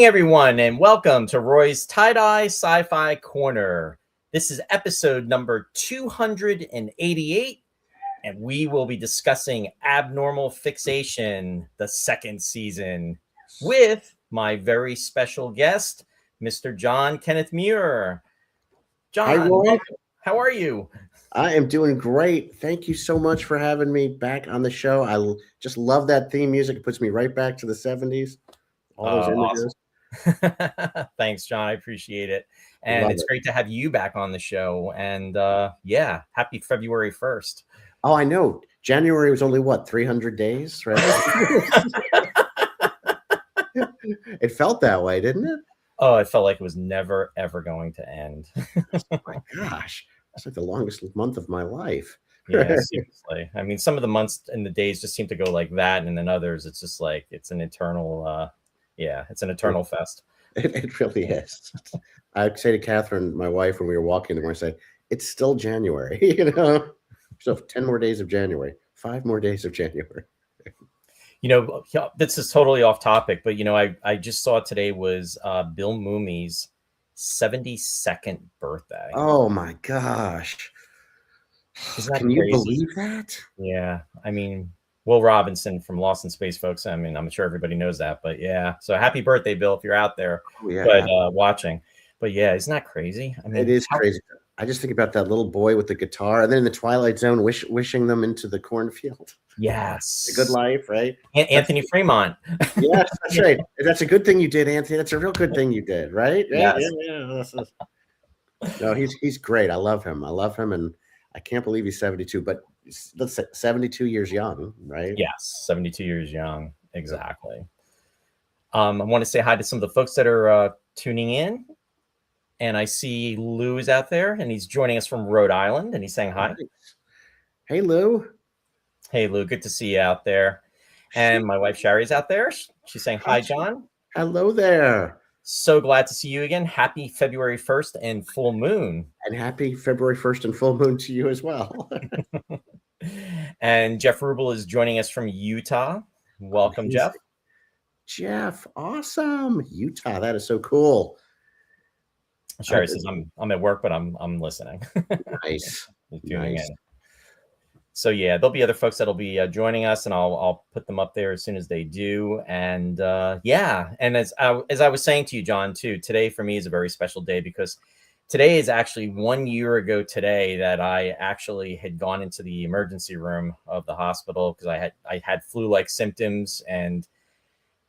evening, everyone, and welcome to Roy's Tie-Dye Sci-Fi Corner. This is episode number 288, and we will be discussing Abnormal Fixation, the second season, with my very special guest, Mr. John Kenneth Muir. John, hi, Roy. welcome. How are you? I am doing great. Thank you so much for having me back on the show. I just love that theme music. It puts me right back to the 70s. All those images. Awesome. Thanks, John. I appreciate it. And it's great to have you back on the show. And yeah, happy February 1st. Oh, I know. January was only, what, 300 days, right? It felt that way, didn't it? Oh, it felt like it was never, ever going to end. Oh, my gosh. That's like the longest month of my life. Yeah, seriously. I mean, some of the months and the days just seem to go like that. And then others, it's just like, it's an eternal, it's an eternal fest. It really is. I'd say to Catherine, my wife, when we were walking, I say, it's still January, So 10 more days of January, 5 more days of January. This is totally off topic, but, I just saw today was Bill Mooney's 72nd birthday. Oh, my gosh. Can you believe that? Yeah. I mean, Will Robinson from Lost in Space, folks. I mean, I'm sure everybody knows that, but yeah. So happy birthday, Bill, if you're out there watching. But yeah, isn't that crazy? I mean, it is crazy. I just think about that little boy with the guitar, and then in the Twilight Zone, wishing them into the cornfield. Yes. A good life, right? Anthony Fremont. Yes, that's right. That's a good thing you did, Anthony. That's a real good thing you did, right? Yes. Yeah. No, he's great. I love him, and I can't believe he's 72, but let's say 72 years young, right? Yes, 72 years young. Exactly. I want to say hi to some of the folks that are tuning in. And I see Lou is out there, and he's joining us from Rhode Island, and he's saying hi. Hey, Lou. Hey, Lou. Good to see you out there. And my wife, Sherry's out there. She's saying hi, John. Hello there. So glad to see you again. Happy February 1st and full moon. And happy February 1st and full moon to you as well. And Jeff Rubel is joining us from Utah. Welcome, Jeff. Jeff, awesome. Utah, that is so cool. Sherry says I'm at work, but I'm listening. Nice. Tuning in. So yeah, there'll be other folks that'll be joining us, and I'll put them up there as soon as they do. And and as I was saying to you, John, too, today for me is a very special day because today is actually 1 year ago today that I actually had gone into the emergency room of the hospital because I had flu-like symptoms, and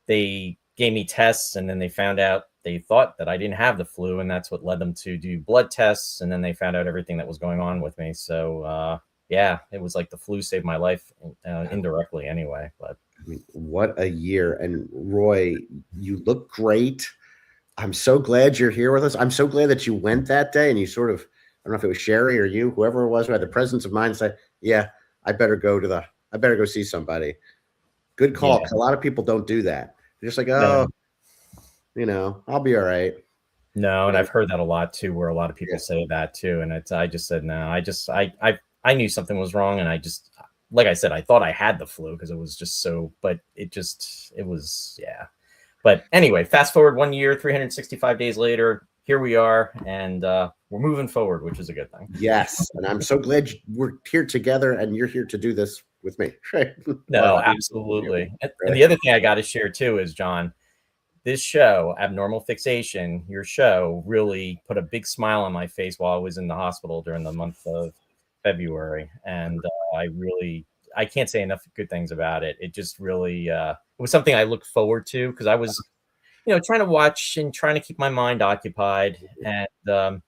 they gave me tests, and then they thought that I didn't have the flu, and that's what led them to do blood tests, and then they found out everything that was going on with me. So yeah, it was like the flu saved my life indirectly anyway. But I mean, what a year. And Roy, you look great. I'm so glad you're here with us. I'm so glad that you went that day and you sort of, I don't know if it was Sherry or you, whoever it was, who had the presence of mind to say, yeah, I better go see somebody. Good call. Yeah. A lot of people don't do that. They're just like, oh, I'll be all right. No, and I've heard that a lot too, where a lot of people say that too. And I just said, no, I knew something was wrong. And like I said, I thought I had the flu because it was just so, but it was. But anyway, fast forward 1 year, 365 days later, here we are, and we're moving forward, which is a good thing. Yes. And I'm so glad we're here together and you're here to do this with me. No, absolutely. And the other thing I got to share too is, John, this show, Abnormal Fixation, your show really put a big smile on my face while I was in the hospital during the month of February. And I can't say enough good things about it. It just really, it was something I looked forward to because I was, trying to watch and trying to keep my mind occupied, and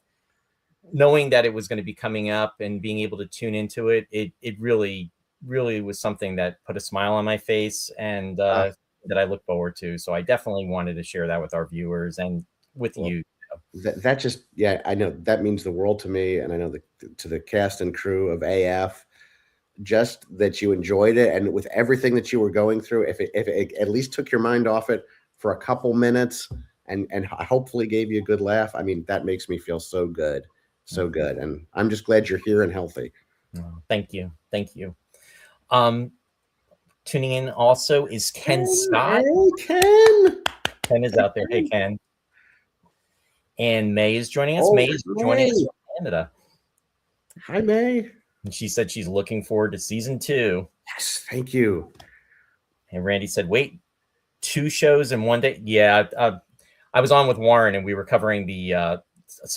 knowing that it was going to be coming up and being able to tune into it, it really, really was something that put a smile on my face and that I look forward to. So I definitely wanted to share that with our viewers and with you. That just, I know that means the world to me. And I know to the cast and crew of AF, just that you enjoyed it. And with everything that you were going through, if it at least took your mind off it for a couple minutes and hopefully gave you a good laugh, I mean, that makes me feel so good. So good. And I'm just glad you're here and healthy. Thank you. Tuning in also is Ken Scott. Hey, Ken. Ken is out there. Hey, Ken. And May is joining us. Oh, May is joining us May. from Canada. Hi, May. And she said she's looking forward to season 2. Yes, thank you. And Randy said, wait, 2 shows in one day? Yeah, I was on with Warren, and we were covering the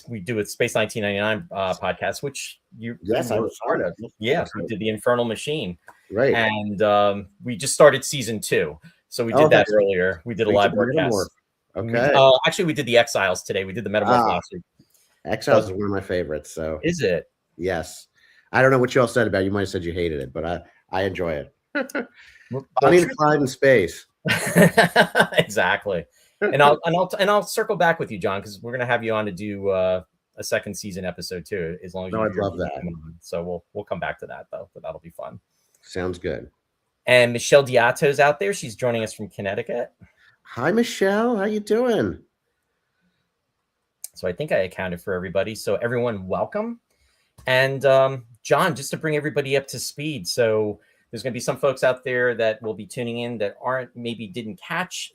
we do a Space 1999 podcast, which you Yes, I were was part of. Yeah, Yes, we did the Infernal Machine. right. And we just started season 2. So we Oh, did that earlier. We did a live broadcast. Okay. Actually, we did the Exiles today. We did the Metamorph last week. Exiles is one of my favorites. So is it? Yes. I don't know what you all said about it. You might have said you hated it, but I enjoy it. Bonnie and Clyde in space. Exactly. And I'll circle back with you, John, because we're gonna have you on to do a second season episode too, as long as I'd love that. So we'll come back to that though, but that'll be fun. Sounds good. And Michelle Diato's out there. She's joining us from Connecticut. Hi, Michelle. How you doing? So I think I accounted for everybody. So everyone, welcome. And John, just to bring everybody up to speed. So there's going to be some folks out there that will be tuning in that didn't catch,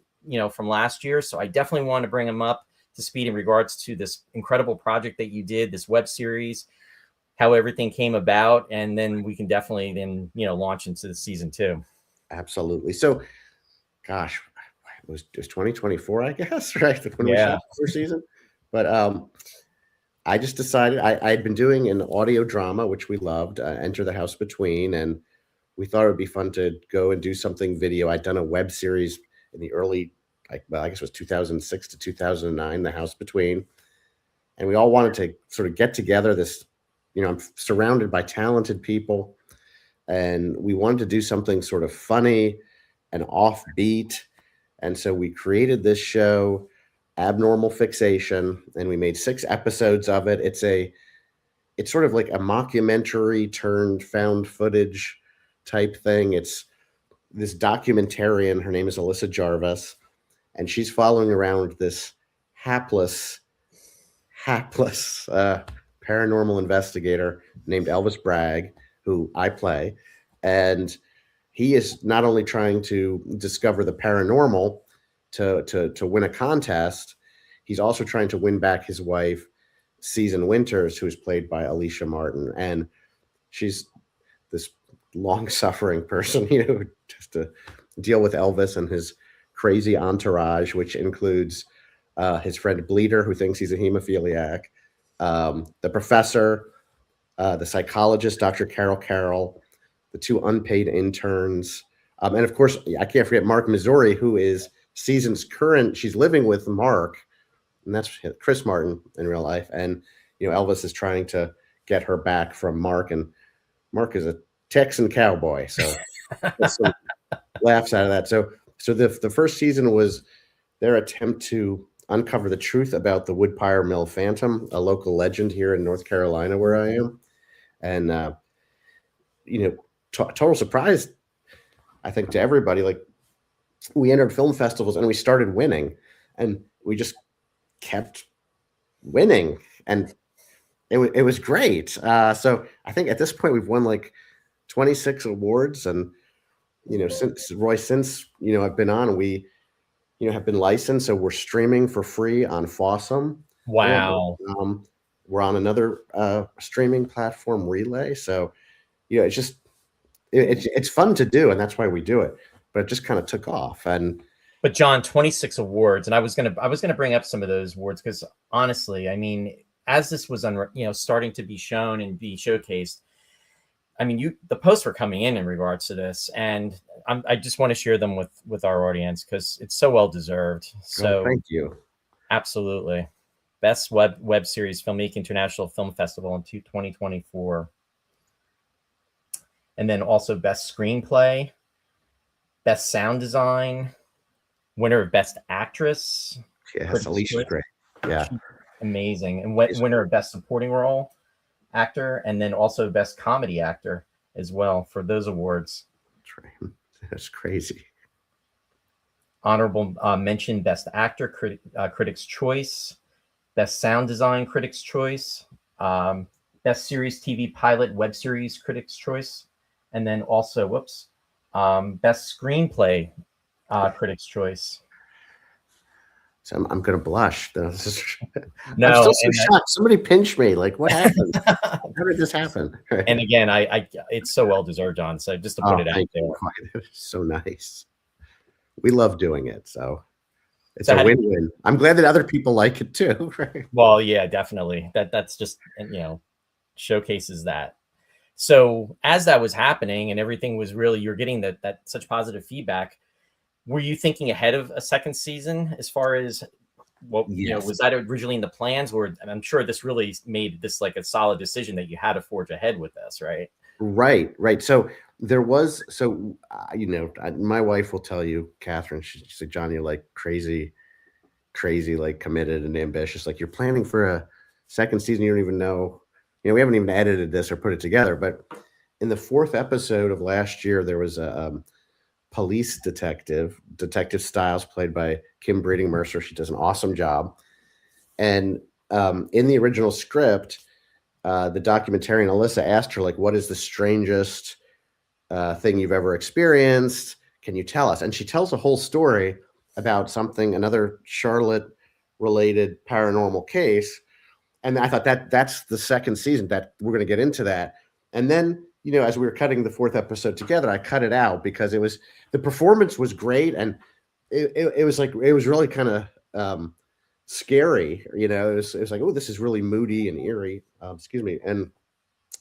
from last year. So I definitely want to bring them up to speed in regards to this incredible project that you did, this web series, how everything came about. And then we can definitely then, launch into the season 2. Absolutely. So, gosh, it was 2024, I guess, right? When we shot the first season. But I just decided I had been doing an audio drama, which we loved, Enter the House Between, and we thought it would be fun to go and do something video. I'd done a web series in the early, I guess it was 2006 to 2009, The House Between, and we all wanted to sort of get together. I'm surrounded by talented people, and we wanted to do something sort of funny and offbeat, and so we created this show, Abnormal Fixation, and we made 6 episodes of it. It's sort of like a mockumentary turned found footage type thing. It's this documentarian, her name is Alyssa Jarvis, and she's following around this hapless paranormal investigator named Elvis Bragg, who I play, and he is not only trying to discover the paranormal to win a contest, he's also trying to win back his wife, Season Winters, who is played by Alicia Martin. And she's this long-suffering person, who has to deal with Elvis and his crazy entourage, which includes his friend Bleeder, who thinks he's a hemophiliac, the professor, the psychologist, Dr. Carol, the 2 unpaid interns, and of course, I can't forget Mark Missouri, who is Season's current. She's living with Mark, and that's Chris Martin in real life. And Elvis is trying to get her back from Mark, and Mark is a Texan cowboy, so some laughs out of that. So the first season was their attempt to uncover the truth about the Woodpire Mill Phantom, a local legend here in North Carolina, where I am, and total surprise, I think, to everybody. Like, we entered film festivals and we started winning, and we just kept winning, and it was great. So I think at this point we've won like 26 awards, and since I've been on, we have been licensed, so we're streaming for free on Fossum. Wow. We're on another streaming platform, Relay. So it's just it's fun to do, and that's why we do it. But it just kind of took off. But John, 26 awards, and I was gonna bring up some of those awards because honestly, I mean, as this was starting to be shown and be showcased, I mean, the posts were coming in regards to this, and I just want to share them with our audience because it's so well deserved. So thank you. Absolutely, best web series Filmmaking International Film Festival in 2024, and then also best screenplay, best sound design, winner of best actress. Yes, Alicia's great. Yeah, amazing, and winner of best supporting role actor, and then also best comedy actor as well for those awards. That's crazy. Honorable mention, best actor, Critics' Choice, best sound design, Critics' Choice, best series TV pilot web series, Critics' Choice, and then also best screenplay, Critics' Choice. So I'm going to blush. I'm No, still so shocked. Somebody pinched me. Like, what happened? How did this happen? And again, I it's so well deserved, John. So just to put it out there. So nice. We love doing it. So it's So a win-win. I'm glad that other people like it too. Right? Well, yeah, definitely. That's just, showcases that. So as that was happening and everything was really, you're getting that such positive feedback, were you thinking ahead of a second season as far as what, Yes. was that originally in the plans? Or I'm sure this really made this like a solid decision that you had to forge ahead with this, right? Right. So there was, my wife will tell you, Catherine, she said, John, you're like crazy, like committed and ambitious. Like you're planning for a second season. You don't even know, we haven't even edited this or put it together. But in the 4th episode of last year, there was a police detective Stiles, played by Kim Breeding Mercer. She does an awesome job. And in the original script, the documentarian Alyssa asked her, like, what is the strangest thing you've ever experienced? Can you tell us? And she tells a whole story about another Charlotte related paranormal case. And I thought that's the second season, that we're going to get into that. And then, as we were cutting the 4th episode together, I cut it out because the performance was great. And it was really kind of scary. It was like, oh, this is really moody and eerie. Excuse me. And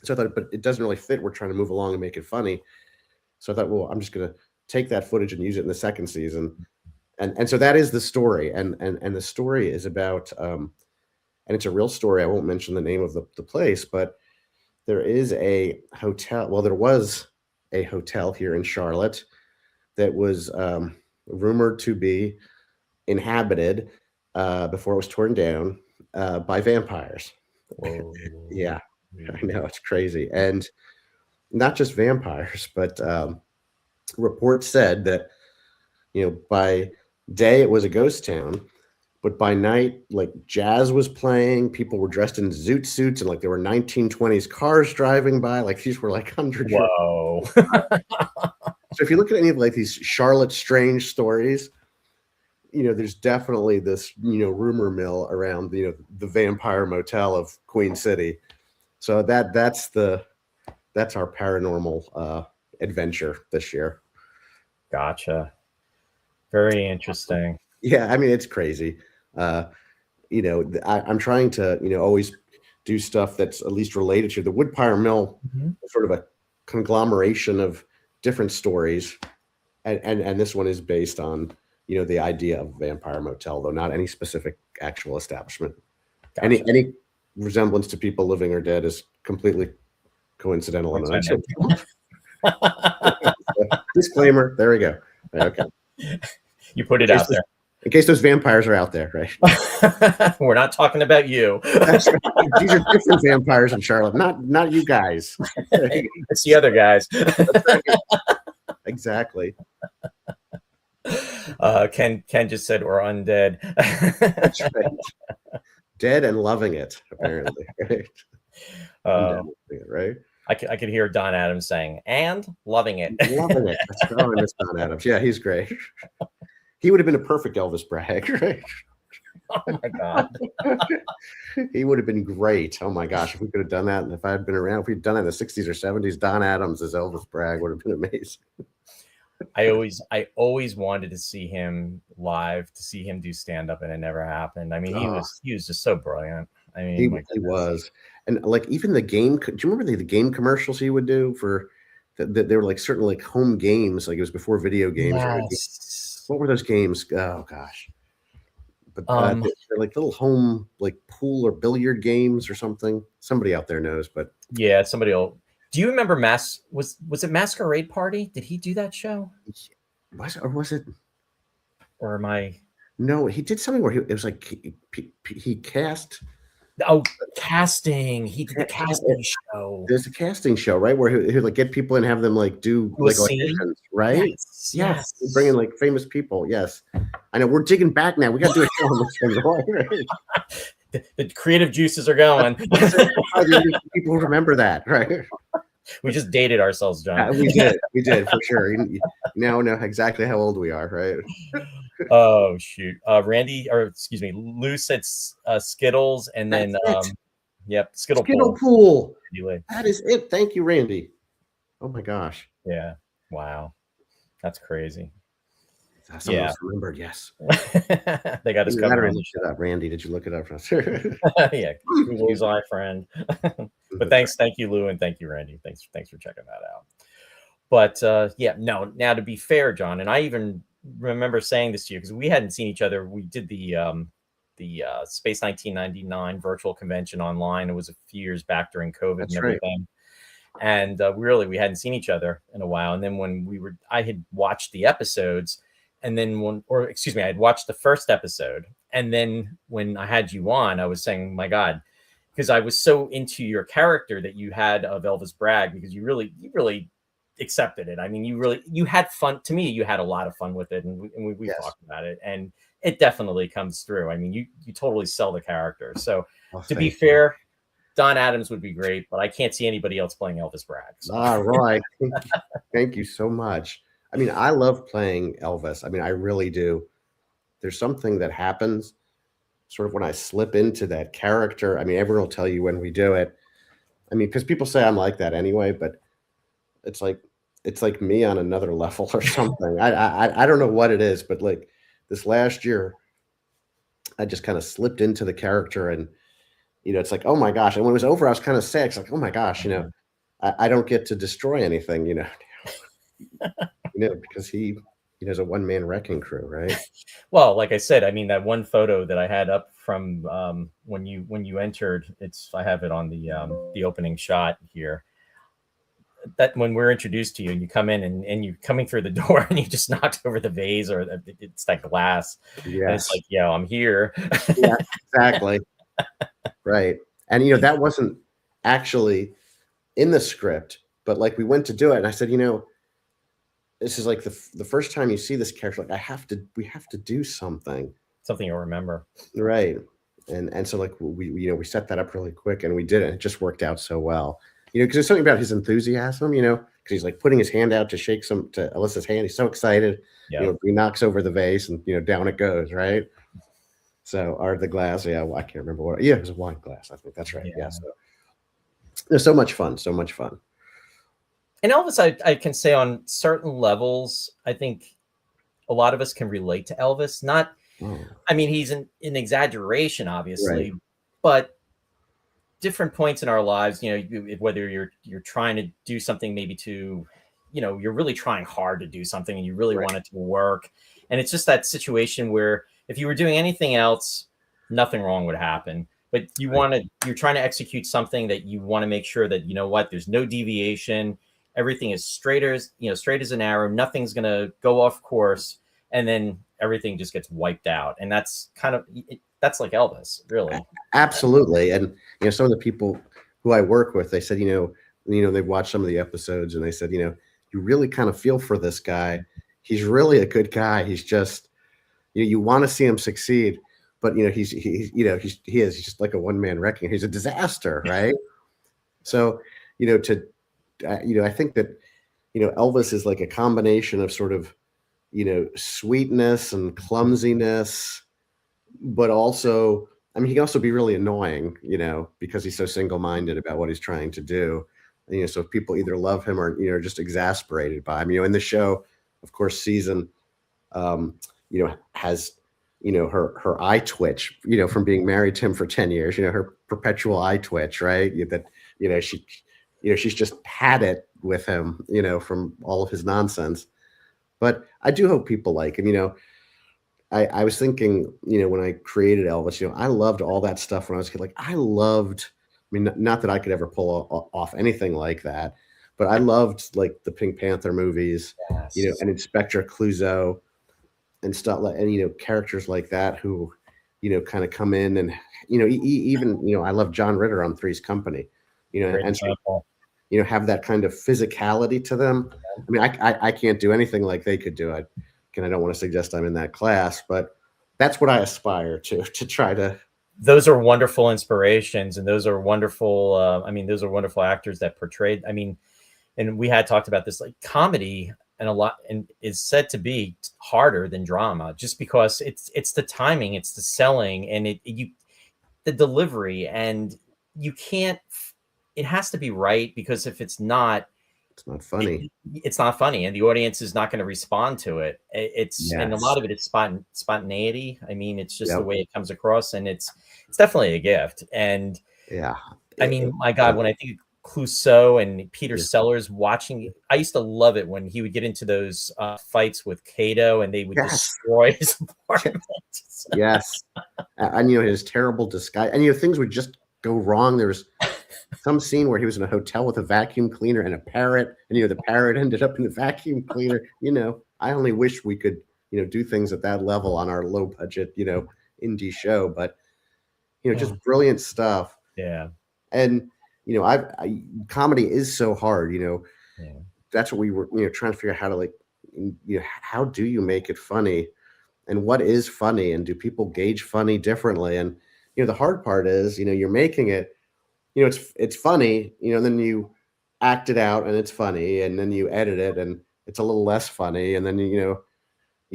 so I thought, but it doesn't really fit. We're trying to move along and make it funny. So I thought, well, I'm just going to take that footage and use it in the second season. And so that is the story. And the story is about, and it's a real story. I won't mention the name of the place, but there is a hotel. Well, there was a hotel here in Charlotte that was rumored to be inhabited before it was torn down by vampires. Whoa. Yeah, I know, it's crazy. And not just vampires, but reports said that, by day it was a ghost town, but by night, like jazz was playing, people were dressed in zoot suits, and like there were 1920s cars driving by. Like these were like 100. Whoa. So if you look at any of like these Charlotte Strange stories, there's definitely this, rumor mill around, the vampire motel of Queen City. So that's our paranormal adventure this year. Gotcha. Very interesting. Yeah, I mean, it's crazy. I'm trying to, always do stuff that's at least related to the Woodpire Mill, sort of a conglomeration of different stories. And this one is based on, the idea of vampire motel, though not any specific actual establishment. Gotcha. Any resemblance to people living or dead is completely coincidental. Disclaimer. There we go. Okay. You put it out there. In case those vampires are out there, right? We're not talking about you. That's right. These are different vampires in Charlotte, not you guys. It's the other guys. Exactly. Ken just said we're undead. That's right. Dead and loving it, apparently. Right? I could hear Don Adams saying, and loving it. Loving it. I miss Don Adams. Yeah, he's great. He would have been a perfect Elvis Bragg, right? Oh my God. He would have been great. Oh my gosh, if we could have done that, and if I had been around, if we'd done it in the 60s or 70s, Don Adams as Elvis Bragg would have been amazing. I always wanted to see him live, to see him do stand-up, and it never happened. I mean, he was just so brilliant. I mean, he was. And like even the game, do you remember the game commercials he would do for they were like certain like home games, like it was before video games. Yes. What were those games? Oh gosh. But they're like little home like pool or billiard games or something. Somebody out there knows, but yeah, somebody will. Do you remember was it Masquerade Party? Did he do that show? Was it? Or am I? No, he did something where it was like he cast. Oh, casting. He did the casting show. There's a casting show, right? Where he'd like get people and have them like do like auditions, right? Yes. Bring in like famous people. Yes. I know. We're digging back now. We got to do a show on this one. The creative juices are going. People remember that, right? We just dated ourselves, John. We did for sure. You now know exactly how old we are, right? Oh shoot. Randy, or excuse me, Lou said Skittles, and then That's it. yep, Skittle Skittle Pool. Pool. Anyway. That is it. Thank you, Randy. Oh my gosh. Yeah. Wow. That's crazy. Someone Yeah. else remembered. Yes. They got us You got covered to on the look it up, Randy. Did you look it up for us? show. Yeah. Google's my friend. But That's right. thank you, Lou, and thank you, Randy. Thanks for checking that out. But yeah, no, now to be fair, John, and I even remember saying this to you because we hadn't seen each other. We did the Space 1999 virtual convention online. It was a few years back during COVID and That's right. everything. And we hadn't seen each other in a while. And then when I had watched the episodes, and then I had watched the first episode. And then when I had you on, I was saying, my God, because I was so into your character that you had of Elvis Bragg, because you really accepted it. I mean, you had fun. To me, you had a lot of fun with it, and we Yes. talked about it, and it definitely comes through. I mean, you totally sell the character. So to be fair, Don Adams would be great, but I can't see anybody else playing Elvis Bragg. So. Right. Thank you so much. I mean, I love playing Elvis. I mean, I really do. There's something that happens sort of when I slip into that character. I mean, everyone will tell you when we do it. I mean, because people say I'm like that anyway, but it's like me on another level or something. I don't know what it is, but like this last year, I just kind of slipped into the character, and it's like, oh my gosh. And when it was over, I was kind of sad. It's like, oh my gosh, I don't get to destroy anything, because he has a one-man wrecking crew, right? Well, like I said, I mean, that one photo that I had up from when you entered, I have it on the opening shot here. That when we're introduced to you and you come in and you're coming through the door and you just knocked over the vase, or it's that glass. Yes. And it's like, yeah, I'm here. Yeah, exactly. Right. And that wasn't actually in the script, but like we went to do it, and I said, this is like the first time you see this character. Like we have to do something you'll remember, right? And so like we set that up really quick, and we did it. And it just worked out so well, because there's something about his enthusiasm, because he's like putting his hand out to shake to Alyssa's hand. He's so excited. Yeah. He knocks over the vase, and down it goes, right? So, or the glass, yeah, I can't remember what. Yeah, it was a wine glass, I think. That's right. Yeah. So there's so much fun. And Elvis, I can say on certain levels, I think a lot of us can relate to Elvis. Not, I mean, he's an exaggeration, obviously, right. But different points in our lives, whether you're trying to do something, maybe to, you're really trying hard to do something and you really want it to work. And it's just that situation where if you were doing anything else, nothing wrong would happen. But you're trying to execute something that you want to make sure that, there's no deviation. Everything is straight as an arrow. Nothing's going to go off course. And then everything just gets wiped out. And that's that's like Elvis, really. Absolutely. And, some of the people who I work with, they said, they've watched some of the episodes, and they said, you really kind of feel for this guy. He's really a good guy. He's just, you want to see him succeed, but he's just like a one-man wrecking. He's a disaster, right? So, I think that, Elvis is like a combination of sort of, sweetness and clumsiness, but also, I mean, he can also be really annoying, because he's so single-minded about what he's trying to do. And, so people either love him or, are just exasperated by him. In the show, of course, Susan, has, her eye twitch, from being married to him for 10 years, her perpetual eye twitch, right? That, she's just had it with him, from all of his nonsense. But I do hope people like him. I was thinking, when I created Elvis, I loved all that stuff when I was a kid. Like I mean, not that I could ever pull off anything like that, but I loved like the Pink Panther movies, yes. And Inspector Clouseau and stuff like, and, characters like that who, kind of come in and, even, I love John Ritter on Three's Company, and so, have that kind of physicality to them. I mean, I can't do anything like they could do. I don't want to suggest I'm in that class, but that's what I aspire to try to. Those are wonderful inspirations, and those are wonderful. Those are wonderful actors that portrayed. I mean, and we had talked about this, like comedy. and a lot, and is said to be harder than drama, just because it's the timing, it's the selling, and the delivery, and you can't. It has to be right, because if it's not, It's not funny. it's not funny, and the audience is not going to respond to it. And a Yes. lot of it is spontaneity. I mean, it's just the Yep. way it comes across, and it's definitely a gift. And Yeah. I mean, my God, when I think of Clouseau and Peter Yeah. Sellers watching, I used to love it when he would get into those fights with Cato, and they would Yes. destroy his Yes. apartment. Yes. And his terrible disguise, and things would just go wrong. There was some scene where he was in a hotel with a vacuum cleaner and a parrot, and the parrot ended up in the vacuum cleaner. I only wish we could do things at that level on our low budget indie show, but just brilliant stuff. Yeah. And comedy is so hard. Yeah. That's what we were trying to figure out, how to how do you make it funny, and what is funny, and do people gauge funny differently? And the hard part is you're making it, it's funny, and then you act it out and it's funny, and then you edit it and it's a little less funny, and then you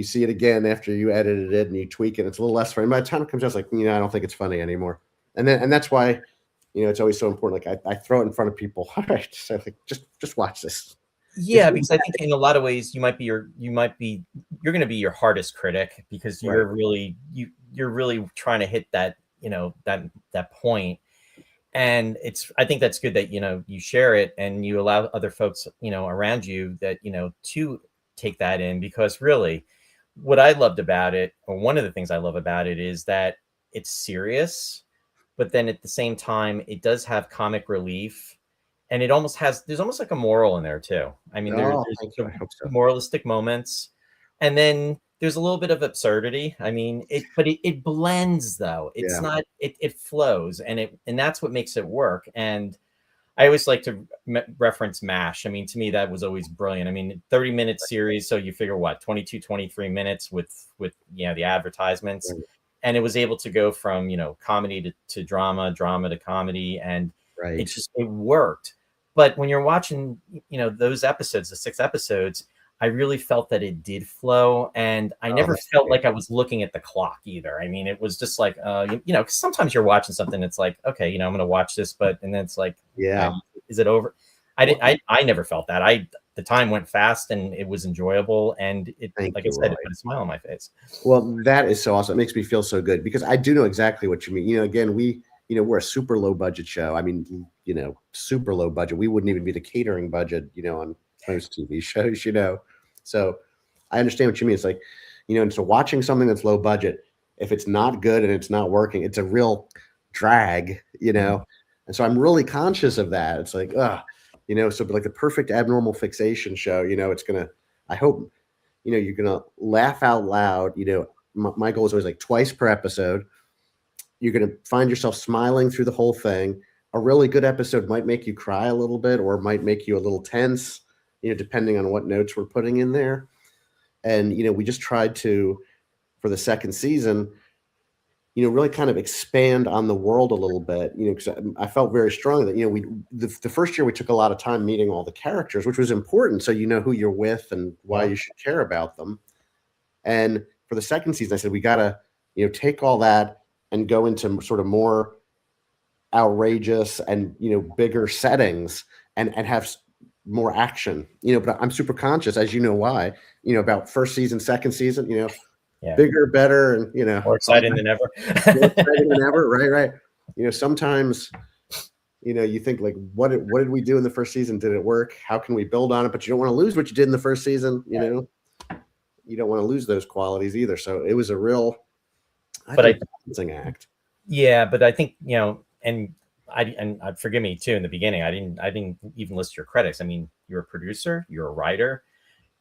see it again after you edited it and you tweak it, it's a little less funny. By the time it comes out, it's like, I don't think it's funny anymore. And that's why it's always so important. Like I throw it in front of people. All right, so like, just watch this. Yeah, because I think in a lot of ways you're going to be your hardest critic, because you're really trying to hit that that point. And I think that's good that you share it, and you allow other folks around you that to take that in, because really what I loved about it, or one of the things I love about it, is that it's serious, but then at the same time it does have comic relief, and there's almost like a moral in there too. I mean, there's Thank you. I hope so. moralistic moments, and then there's a little bit of absurdity. I mean, but it blends, though. It's not, it flows, and that's what makes it work. And I always like to reference MASH. I mean, to me, that was always brilliant. I mean, 30-minute series. So you figure 22, 23 minutes with the advertisements. Right. And it was able to go from, comedy to drama, drama to comedy. And Right. it worked. But when you're watching, those episodes, the 6 episodes, I really felt that it did flow, and I never felt like I was looking at the clock either. I mean, it was just like, 'cause sometimes you're watching something, it's like, okay, I'm going to watch this, and then it's like, is it over? I never felt that. The time went fast, and it was enjoyable, and like I said, it put a smile on my face. Well, that is so awesome. It makes me feel so good, because I do know exactly what you mean. Again, we're a super low budget show. I mean, super low budget. We wouldn't even be the catering budget, on most TV shows, So I understand what you mean. It's like, and so watching something that's low budget, if it's not good and it's not working, it's a real drag, And so I'm really conscious of that. It's like, so like the perfect abnormal fixation show, I hope, you're going to laugh out loud. My goal is always like twice per episode. You're going to find yourself smiling through the whole thing. A really good episode might make you cry a little bit, or might make you a little tense, depending on what notes we're putting in there. And, we just tried to, for the second season, really kind of expand on the world a little bit, because I felt very strongly that, the first year we took a lot of time meeting all the characters, which was important. So, who you're with and why you should care about them. And for the second season, I said, we got to, take all that and go into sort of more outrageous and, bigger settings, and have more action, but I'm super conscious, as why, about first season, second season, bigger, better, and, more exciting than ever. More exciting than ever. Right. Sometimes, you think like, what did we do in the first season? Did it work? How can we build on it? But you don't want to lose what you did in the first season. You don't want to lose those qualities either. So it was a real, balancing act. Yeah, but I think, and forgive me too, in the beginning, I didn't even list your credits. I mean, you're a producer, you're a writer,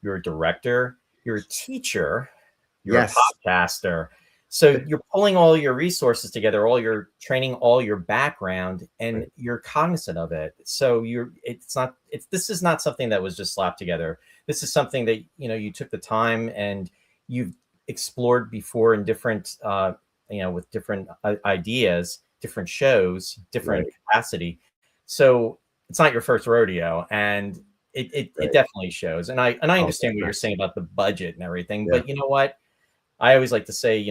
you're a director, you're a teacher, you're a podcaster. So you're pulling all your resources together, all your training, all your background, and you're cognizant of it. So this is not something that was just slapped together. This is something that, you took the time and you've explored before in different, with different ideas, different shows, different capacity. So it's not your first rodeo, and it definitely shows. And I understand what you're saying about the budget and everything, Yeah. but you know what? I always like to say,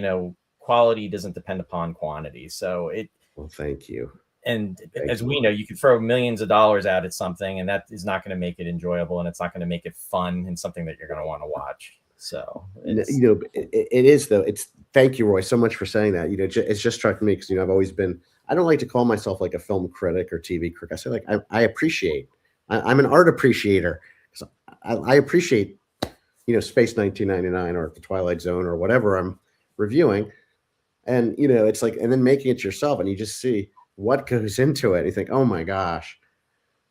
quality doesn't depend upon quantity. So Well, thank you. and Thank as you. we know, you can throw millions of dollars out at something, and that is not going to make it enjoyable, and it's not going to make it fun and something that you're going to want to watch. So it is though. Thank you, Roy, so much for saying that. It's just struck me because I've always been. I don't like to call myself like a film critic or TV critic. I say like I appreciate. I'm an art appreciator. So I appreciate Space 1999 or The Twilight Zone or whatever I'm reviewing, and it's like, and then making it yourself, and you just see what goes into it. You think, oh my gosh,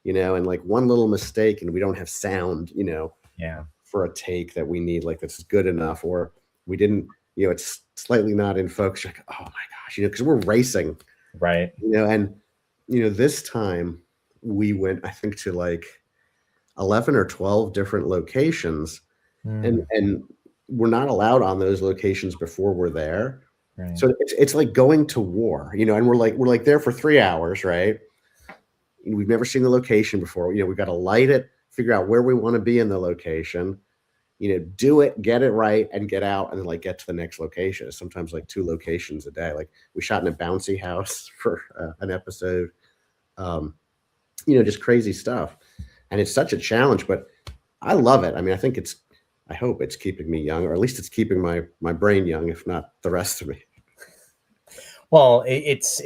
and like one little mistake, and we don't have sound, yeah. for a take that we need, like that's good enough, or we didn't, it's slightly not in focus. You're like, oh my gosh, because we're racing, right? And this time we went, I think, to like 11 or 12 different locations, and we're not allowed on those locations before we're there. Right. So it's like going to war, and we're like there for 3 hours, right? We've never seen the location before. We've got to light it, figure out where we want to be in the location, do it, get it right, and get out, and then like get to the next location. Sometimes like 2 locations a day. Like we shot in a bouncy house for an episode, just crazy stuff. And it's such a challenge, but I love it. I mean, I hope it's keeping me young, or at least it's keeping my brain young, if not the rest of me. Well, it's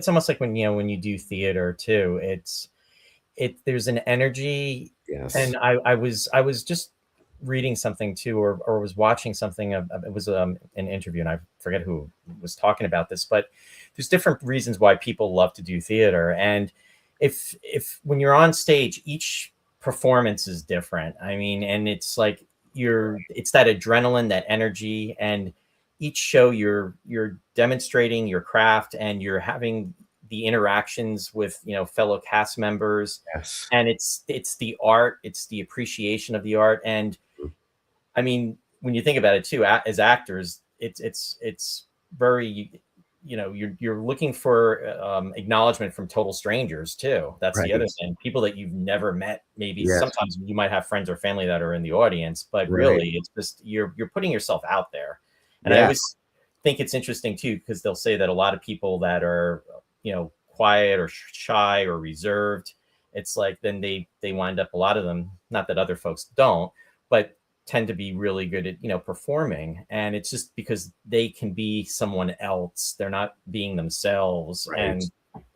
almost like when you do theater too. There's an energy. Yes. And I was just reading something too, or was watching something. It was an interview, and I forget who was talking about this, but there's different reasons why people love to do theater. And if when you're on stage, each performance is different. I mean, and it's like it's that adrenaline, that energy, and each show you're demonstrating your craft, and you're having the interactions with fellow cast members. Yes. And it's the art, it's the appreciation of the art. And I mean, when you think about it too, as actors, it's very, you're looking for acknowledgement from total strangers too. That's right. The other thing, people that you've never met. Maybe sometimes you might have friends or family that are in the audience, but really it's just you're putting yourself out there. And I always think it's interesting too, because they'll say that a lot of people that are quiet or shy or reserved, it's like then they wind up, a lot of them, not that other folks don't, but tend to be really good at performing. And it's just because they can be someone else, they're not being themselves. Right. And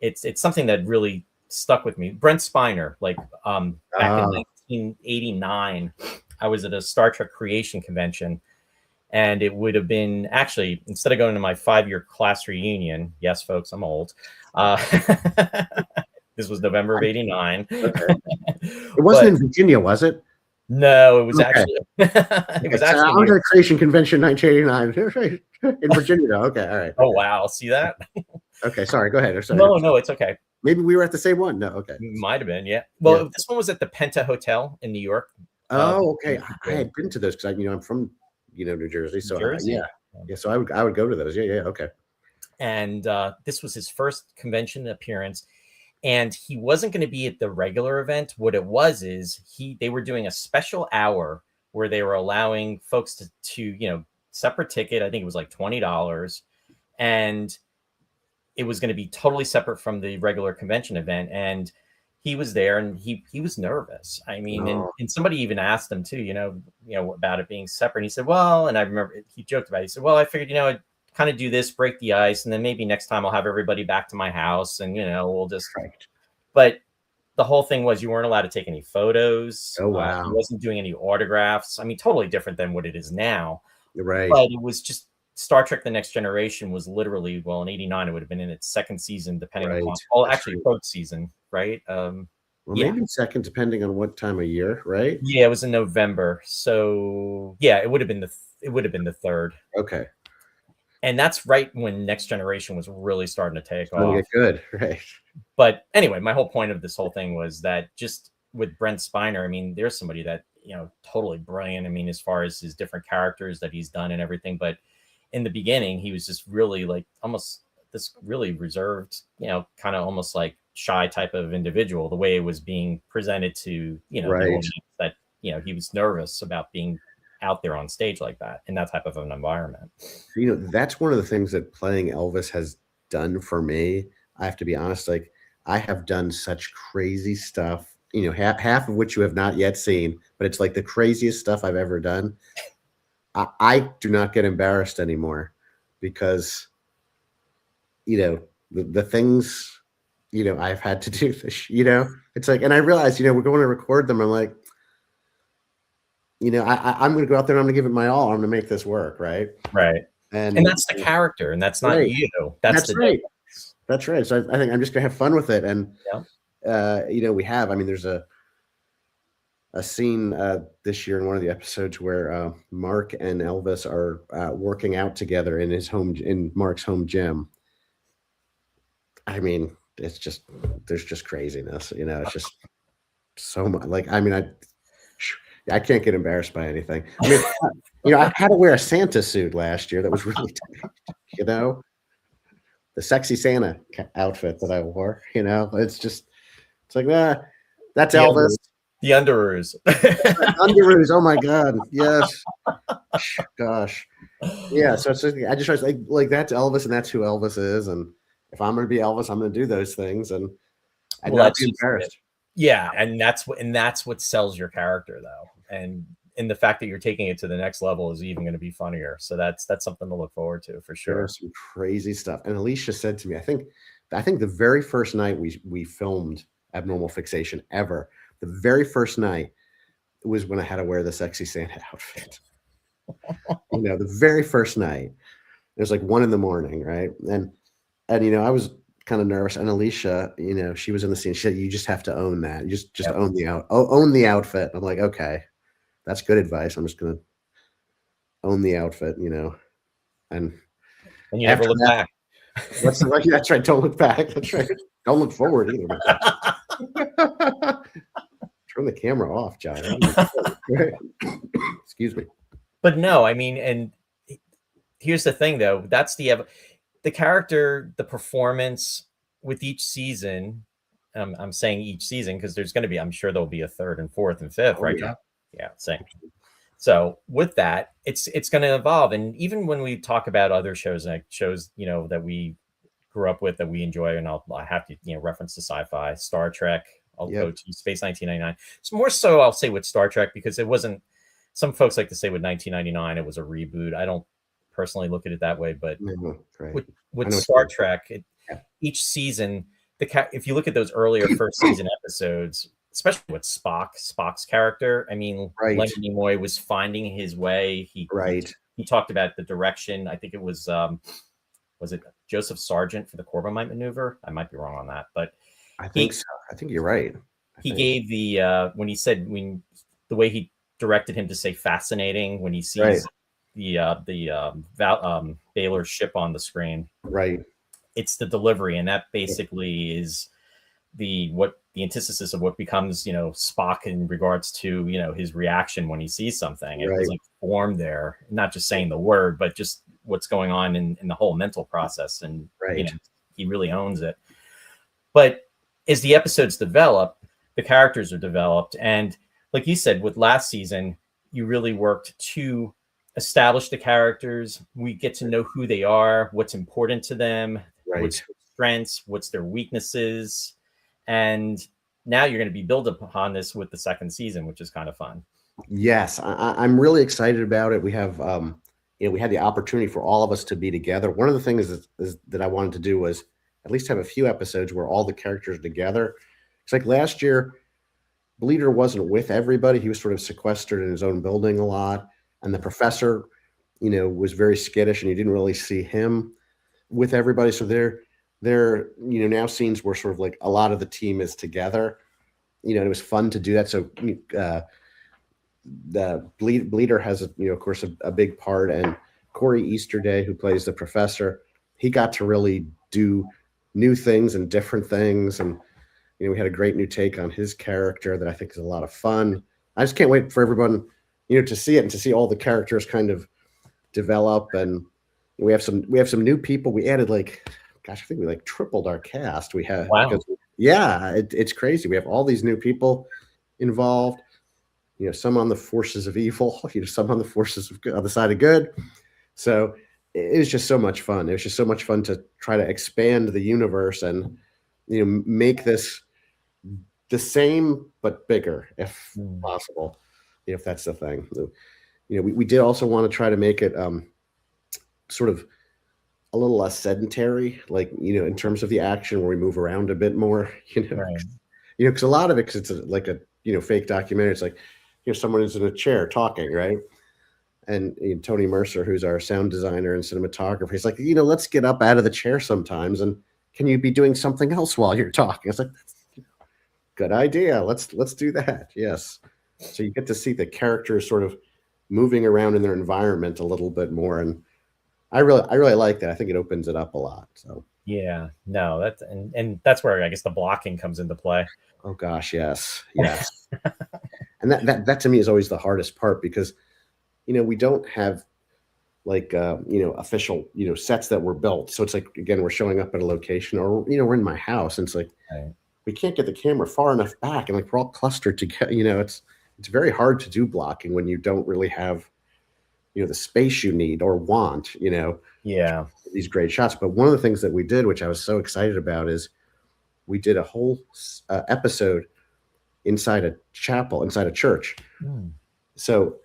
it's something that really stuck with me. Brent Spiner, like back in 1989, I was at a Star Trek creation convention. And it would have been, actually, instead of going to my 5-year class reunion, yes, folks, I'm old. This was November of '89. Okay. It wasn't in Virginia, was it? No, it was actually. It was actually. I went to the creation convention 1989 in Virginia. Okay, all right. Oh wow, see that? Okay, sorry. Go ahead. Sorry. No, it's okay. Maybe we were at the same one. No, okay. Might have been, yeah. Well, this one was at the Penta Hotel in New York. Oh, okay. I had been to those because I'm from New Jersey. So yeah. So I would go to those. Yeah. Okay. And this was his first convention appearance, and he wasn't going to be at the regular event. What it was is they were doing a special hour where they were allowing folks to separate ticket. I think it was like $20, and it was going to be totally separate from the regular convention event. And he was there, and he was nervous. I mean, and somebody even asked him too, about it being separate. And he said, well, and I remember he joked about it. He said, well, I figured, I'd kind of do this, break the ice, and then maybe next time I'll have everybody back to my house, and we'll just. Right. But the whole thing was you weren't allowed to take any photos. Oh wow! He wasn't doing any autographs. I mean, totally different than what it is now. Right. But it was just. Star Trek: The Next Generation was literally, well, in '89, it would have been in its second season, depending on, actually third season, right? Maybe second, depending on what time of year, right? Yeah, it was in November, so yeah, it would have been the third. Okay. And that's right when Next Generation was really starting to take off. Get good, right? But anyway, my whole point of this whole thing was that just with Brent Spiner, I mean, there's somebody that totally brilliant. I mean, as far as his different characters that he's done and everything, but in the beginning, he was just really like almost this really reserved, kind of almost like shy type of individual. The way it was being presented to, the audience, that he was nervous about being out there on stage like that in that type of an environment. That's one of the things that playing Elvis has done for me. I have to be honest, like I have done such crazy stuff, half of which you have not yet seen, but it's like the craziest stuff I've ever done. I do not get embarrassed anymore because, the things, I've had to do this, it's like, and I realize, we're going to record them. I'm like, I'm going to go out there and I'm going to give it my all. I'm going to make this work. Right. Right. And that's the character, and that's not you. That's right. That's right. So I think I'm just going to have fun with it. And, we have, there's a scene this year in one of the episodes where Mark and Elvis are working out together in Mark's home gym. It's just, there's just craziness, it's just so much. Like, I can't get embarrassed by anything. I had to wear a Santa suit last year. That was really tight, the sexy Santa outfit that I wore, it's like, that's Elvis. The underoos. Underoos. Oh my God. Yes. Gosh. Yeah. So it's just, I just try like that's Elvis, and that's who Elvis is. And if I'm going to be Elvis, I'm going to do those things, and I'm not be embarrassed. Yeah, and that's what sells your character, though, and the fact that you're taking it to the next level is even going to be funnier. So that's something to look forward to for sure. There's some crazy stuff. And Alicia said to me, I think the very first night we filmed Abnormal Fixation ever, the very first night was when I had to wear the sexy Santa outfit. The very first night, it was like 1 a.m, right? And I was kind of nervous. And Alicia, she was in the scene. She said, "You just have to own that. You just own the outfit." I'm like, okay, that's good advice. I'm just gonna own the outfit, and you never look back. That's right. Don't look back. That's right. Don't look forward either. Turn the camera off, John. Excuse me. But no, and here's the thing, though. That's the character, the performance with each season. I'm saying each season because there's going to be, I'm sure there'll be a 3rd and 4th and 5th, right? Yeah, same. So with that, it's going to evolve. And even when we talk about other shows, like shows, that we grew up with, that we enjoy, and I have to, reference to Sci-Fi, Star Trek. I'll go to Space 1999. It's more so, I'll say, with Star Trek, because it wasn't, some folks like to say with 1999, it was a reboot. I don't personally look at it that way, but with Star Trek, each season, if you look at those earlier first season episodes, especially with Spock's character, Leonard Nimoy was finding his way. He talked about the direction. I think it was it Joseph Sargent for the Corbomite maneuver? I might be wrong on that, but I think so. I think you're right. He gave the the way he directed him to say "fascinating" when he sees the Baylor ship on the screen. Right. It's the delivery, and that basically is the antithesis of what becomes, Spock in regards to, his reaction when he sees something. It was like formed there, not just saying the word, but just what's going on in the whole mental process. And he really owns it. But as the episodes develop, the characters are developed. And like you said, with last season, you really worked to establish the characters. We get to know who they are, what's important to them, what's their strengths, what's their weaknesses. And now you're going to be built upon this with the second season, which is kind of fun. Yes, I'm really excited about it. We have, we had the opportunity for all of us to be together. One of the things that I wanted to do was at least have a few episodes where all the characters are together. It's like last year, Bleeder wasn't with everybody. He was sort of sequestered in his own building a lot. And the professor, was very skittish, and you didn't really see him with everybody. So they're now scenes where sort of like a lot of the team is together. It was fun to do that. So the Bleeder has, of course, a big part. And Corey Easterday, who plays the professor, he got to really do new things and different things. And, we had a great new take on his character that I think is a lot of fun. I just can't wait for everyone, to see it and to see all the characters kind of develop. And we have some new people. We added I think we tripled our cast. We had, Yeah, it's crazy. We have all these new people involved. Some on the forces of evil. Some on the forces of good, on the side of good. So it was just so much fun. It was just so much fun to try to expand the universe and make this the same but bigger, if possible. If that's the thing. We did also want to try to make it sort of a little less sedentary, like in terms of the action, where we move around a bit more. Right. Because a lot of it, because it's like a fake documentary. It's like someone is in a chair talking, right? And Tony Mercer, who's our sound designer and cinematographer, he's like, let's get up out of the chair sometimes, and can you be doing something else while you're talking? It's like, good idea. Let's do that. Yes. So you get to see the characters sort of moving around in their environment a little bit more, and I really like that. I think it opens it up a lot. So yeah, no, that's and that's where I guess the blocking comes into play. Oh gosh, yes. And that to me is always the hardest part, because we don't have like official sets that were built. So it's like, again, we're showing up at a location, or we're in my house, and it's like, right. We can't get the camera far enough back, and like we're all clustered together. It's very hard to do blocking when you don't really have the space you need or want. Yeah. These great shots. But one of the things that we did, which I was so excited about, is we did a whole episode inside a chapel, inside a church. So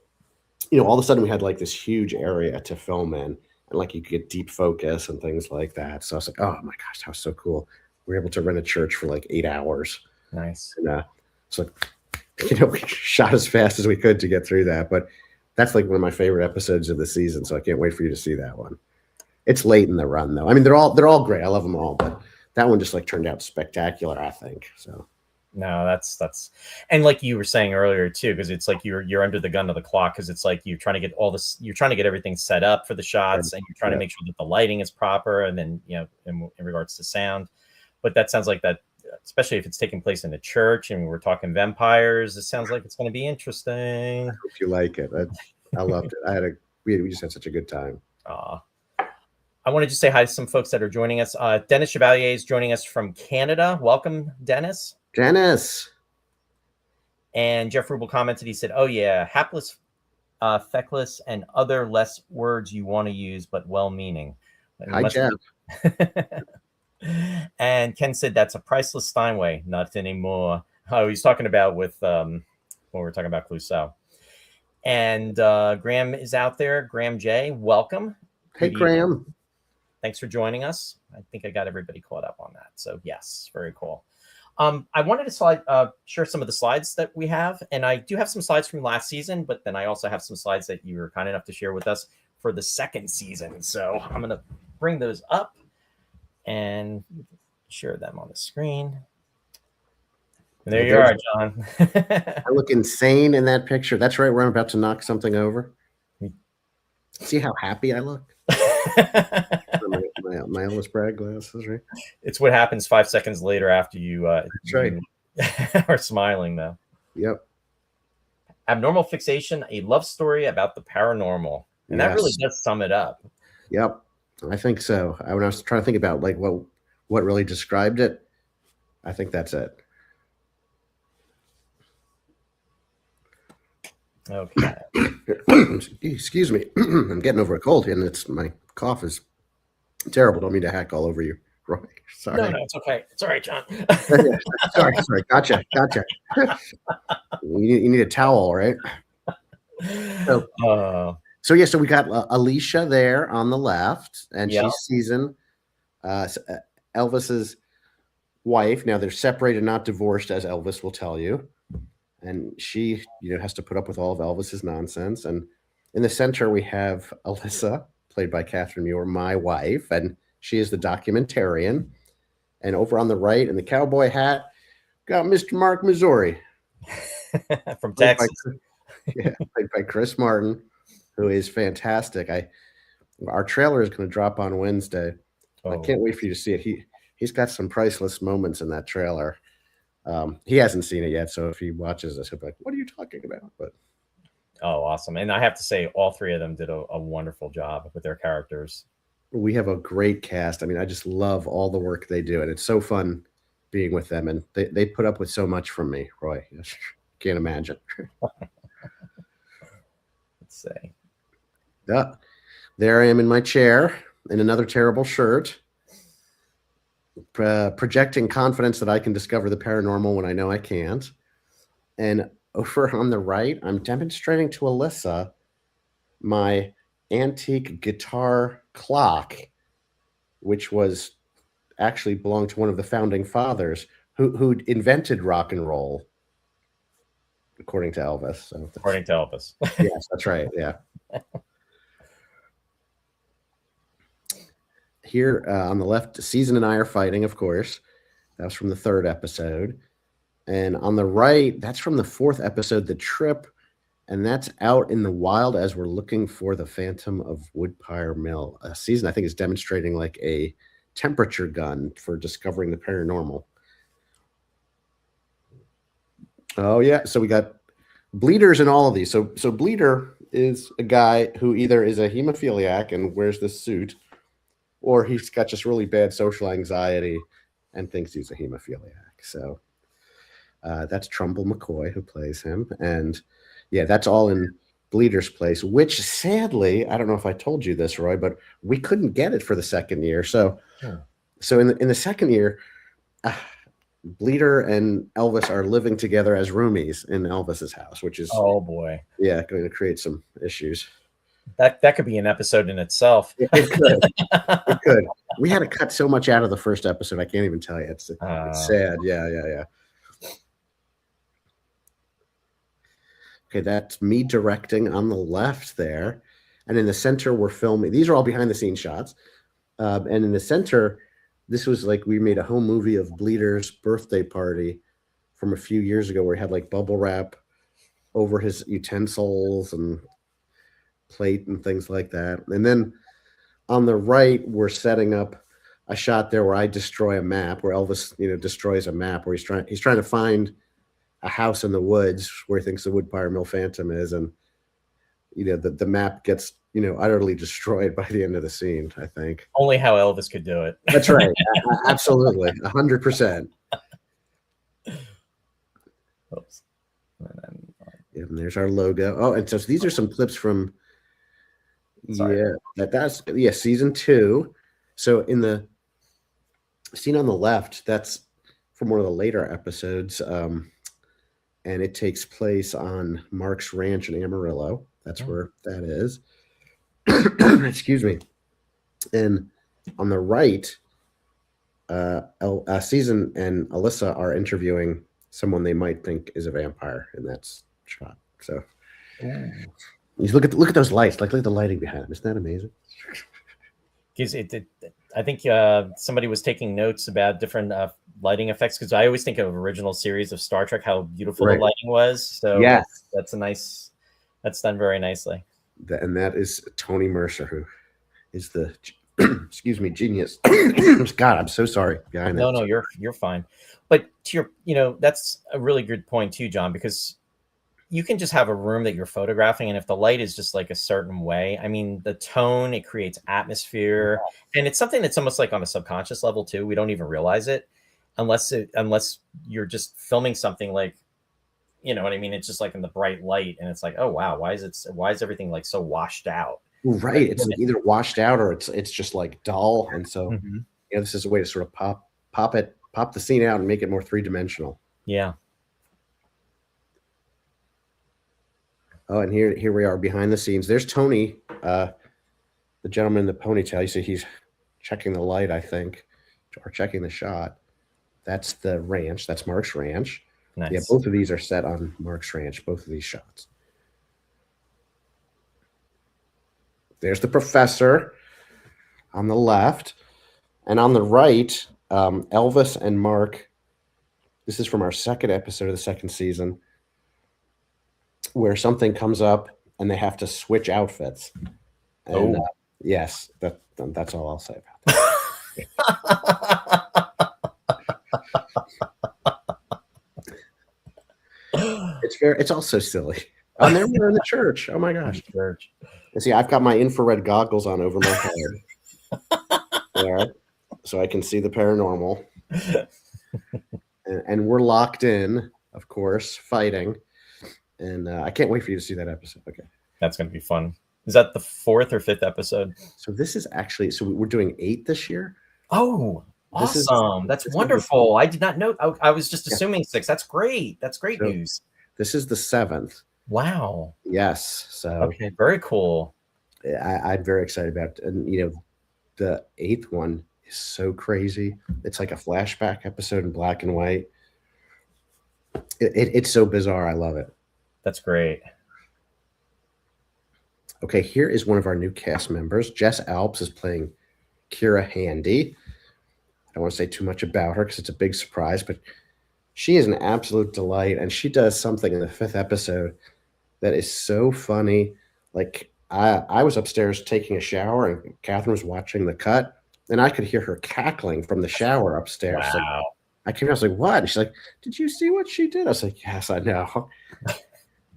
all of a sudden we had like this huge area to film in, and like you could get deep focus and things like that. So I was like, oh my gosh, that was so cool. We were able to rent a church for like 8 hours. Nice. And so we shot as fast as we could to get through that. But that's like one of my favorite episodes of the season. So I can't wait for you to see that one. It's late in the run though. I mean, they're all great. I love them all, but that one just like turned out spectacular, I think. So no, that's and like you were saying earlier too, because it's like you're under the gun of the clock, because it's like you're trying to get you're trying to get everything set up for the shots, and you're trying to make sure that the lighting is proper, and then in regards to sound. But that sounds like that, especially if it's taking place in a church and we're talking vampires, it sounds like it's going to be interesting. I hope you like it. I loved it. We just had such a good time. I wanted to say hi to some folks that are joining us. Dennis Chevalier is joining us from Canada. Welcome, Dennis. And Jeff Rubel commented, he said, oh yeah, hapless, feckless, and other less words you want to use, but well-meaning. Hi, Jeff. And Ken said, that's a priceless Steinway. Not anymore. Oh, he's talking about with when we're talking about Clouseau. And Graham is out there. Graham J, welcome. Hey, Graham. Thanks for joining us. I think I got everybody caught up on that. So yes, very cool. I wanted to share some of the slides that we have. And I do have some slides from last season, but then I also have some slides that you were kind enough to share with us for the second season. So I'm going to bring those up and share them on the screen. And there you are, John. I look insane in that picture. That's right, where I'm about to knock something over. See how happy I look? my Elvis Bragg glasses, right? It's what happens 5 seconds later after you That's right. are smiling, though. Yep. Abnormal Fixation, a love story about the paranormal. And that really does sum it up. Yep. I think so. When I was trying to think about like what really described it, I think that's it. Okay. Excuse me. I'm getting over a cold, and my cough is terrible. Don't mean to hack all over you, Roy. Sorry. No, it's okay. It's all right, John. Sorry. Gotcha. You need a towel, right? So we got Alicia there on the left, and she's Susan, Elvis's wife. Now they're separated, not divorced, as Elvis will tell you. And she, has to put up with all of Elvis's nonsense. And in the center, we have Alyssa, played by Kenneth Muir, my wife, and she is the documentarian. And over on the right, in the cowboy hat, got Mr. Mark Missouri. From Texas. Played by Chris Martin, who is fantastic. Our trailer is going to drop on Wednesday. I can't wait for you to see it. He's got some priceless moments in that trailer. He hasn't seen it yet, so if he watches this, he'll be like, what are you talking about? But awesome. And I have to say, all three of them did a wonderful job with their characters. We have a great cast. I mean, I just love all the work they do, and it's so fun being with them, and they put up with so much from me, Roy. Can't imagine. Let's say. There I am in my chair in another terrible shirt, projecting confidence that I can discover the paranormal when I know I can't. And over on the right, I'm demonstrating to Alyssa my antique guitar clock, which was actually belonged to one of the founding fathers who invented rock and roll, according to Elvis. So according to Elvis. Yes, that's right. Yeah. Here on the left, Season and I are fighting, of course. That was from the 3rd episode. And on the right, that's from the 4th episode, The Trip. And that's out in the wild as we're looking for the Phantom of Woodpire Mill. Season, I think, is demonstrating like a temperature gun for discovering the paranormal. Oh, yeah. So we got bleeders in all of these. So bleeder is a guy who either is a hemophiliac and wears this suit, or he's got just really bad social anxiety and thinks he's a hemophiliac. So that's Trumbull McCoy who plays him. And yeah, that's all in Bleeder's place, which sadly, I don't know if I told you this, Roy, but we couldn't get it for the 2nd year. So in the 2nd year, Bleeder and Elvis are living together as roomies in Elvis's house, which is, oh boy, yeah, going to create some issues. That could be an episode in itself. It could. It could. We had to cut so much out of the 1st episode. I can't even tell you. It's sad. Yeah. Okay, that's me directing on the left there. And in the center, we're filming. These are all behind the scenes shots. And in the center, this was like we made a home movie of Bleeder's birthday party from a few years ago where he had like bubble wrap over his utensils and plate and things like that. And then on the right, we're setting up a shot there where I destroy a map, where Elvis, destroys a map where he's trying to find a house in the woods where he thinks the Woodpire Mill Phantom is, and the map gets utterly destroyed by the end of the scene. I think only how Elvis could do it. That's right. Absolutely, 100%. Oops. And there's our logo. Oh, and so these are some clips from that's season 2. So in the scene on the left, that's from one of the later episodes. And it takes place on Mark's ranch in Amarillo. That's where that is. Excuse me. And on the right, Season and Alyssa are interviewing someone they might think is a vampire in that shot. So you look at those lights. Look at the lighting behind them. Isn't that amazing? I think somebody was taking notes about different lighting effects, because I always think of original series of Star Trek, how beautiful the lighting was. So yes, that's done very nicely. And that is Tony Mercer, who is the genius. God, I'm so sorry. No, you're fine. But to your, that's a really good point too, John, because you can just have a room that you're photographing, and if the light is just like a certain way, I mean, the tone, it creates atmosphere, and it's something that's almost like on a subconscious level too. We don't even realize it unless you're just filming something like, you know what I mean? It's just like in the bright light, and it's like, oh wow, why is everything like so washed out? Right. It's like either washed out or it's just like dull, and so this is a way to sort of pop the scene out and make it more 3-dimensional. Yeah. Oh, and here we are behind the scenes. There's Tony, the gentleman in the ponytail. You see he's checking the light, I think, or checking the shot. That's the ranch. That's Mark's ranch. Nice. Yeah, both of these are set on Mark's ranch, both of these shots. There's the professor on the left. And on the right, Elvis and Mark. This is from our 2nd episode of the 2nd season, where something comes up and they have to switch outfits. And yes, that's all I'll say about that. It's also silly. And then we're in the church. Oh my gosh. Church. And see, I've got my infrared goggles on over my head. There, so I can see the paranormal. and we're locked in, of course, fighting. And I can't wait for you to see that episode. Okay. That's going to be fun. Is that the 4th or 5th episode? So this is actually, so we're doing 8 this year. Oh, This is- awesome. That's this is wonderful. I did not know. I was just assuming 6. That's great. That's great So- news. This is the 7th. Wow. Yes. So Okay, very cool. I'm very excited about it. And, the 8th one is so crazy. It's like a flashback episode in black and white. It's so bizarre. I love it. That's great. Okay, here is one of our new cast members. Jess Alps is playing Kira Handy. I don't want to say too much about her because it's a big surprise, but she is an absolute delight, and she does something in the 5th episode that is so funny. Like, I was upstairs taking a shower, and Catherine was watching the cut, and I could hear her cackling from the shower upstairs. Wow. Like, I came out, I was like, what? And she's like, did you see what she did? I was like, yes, I know.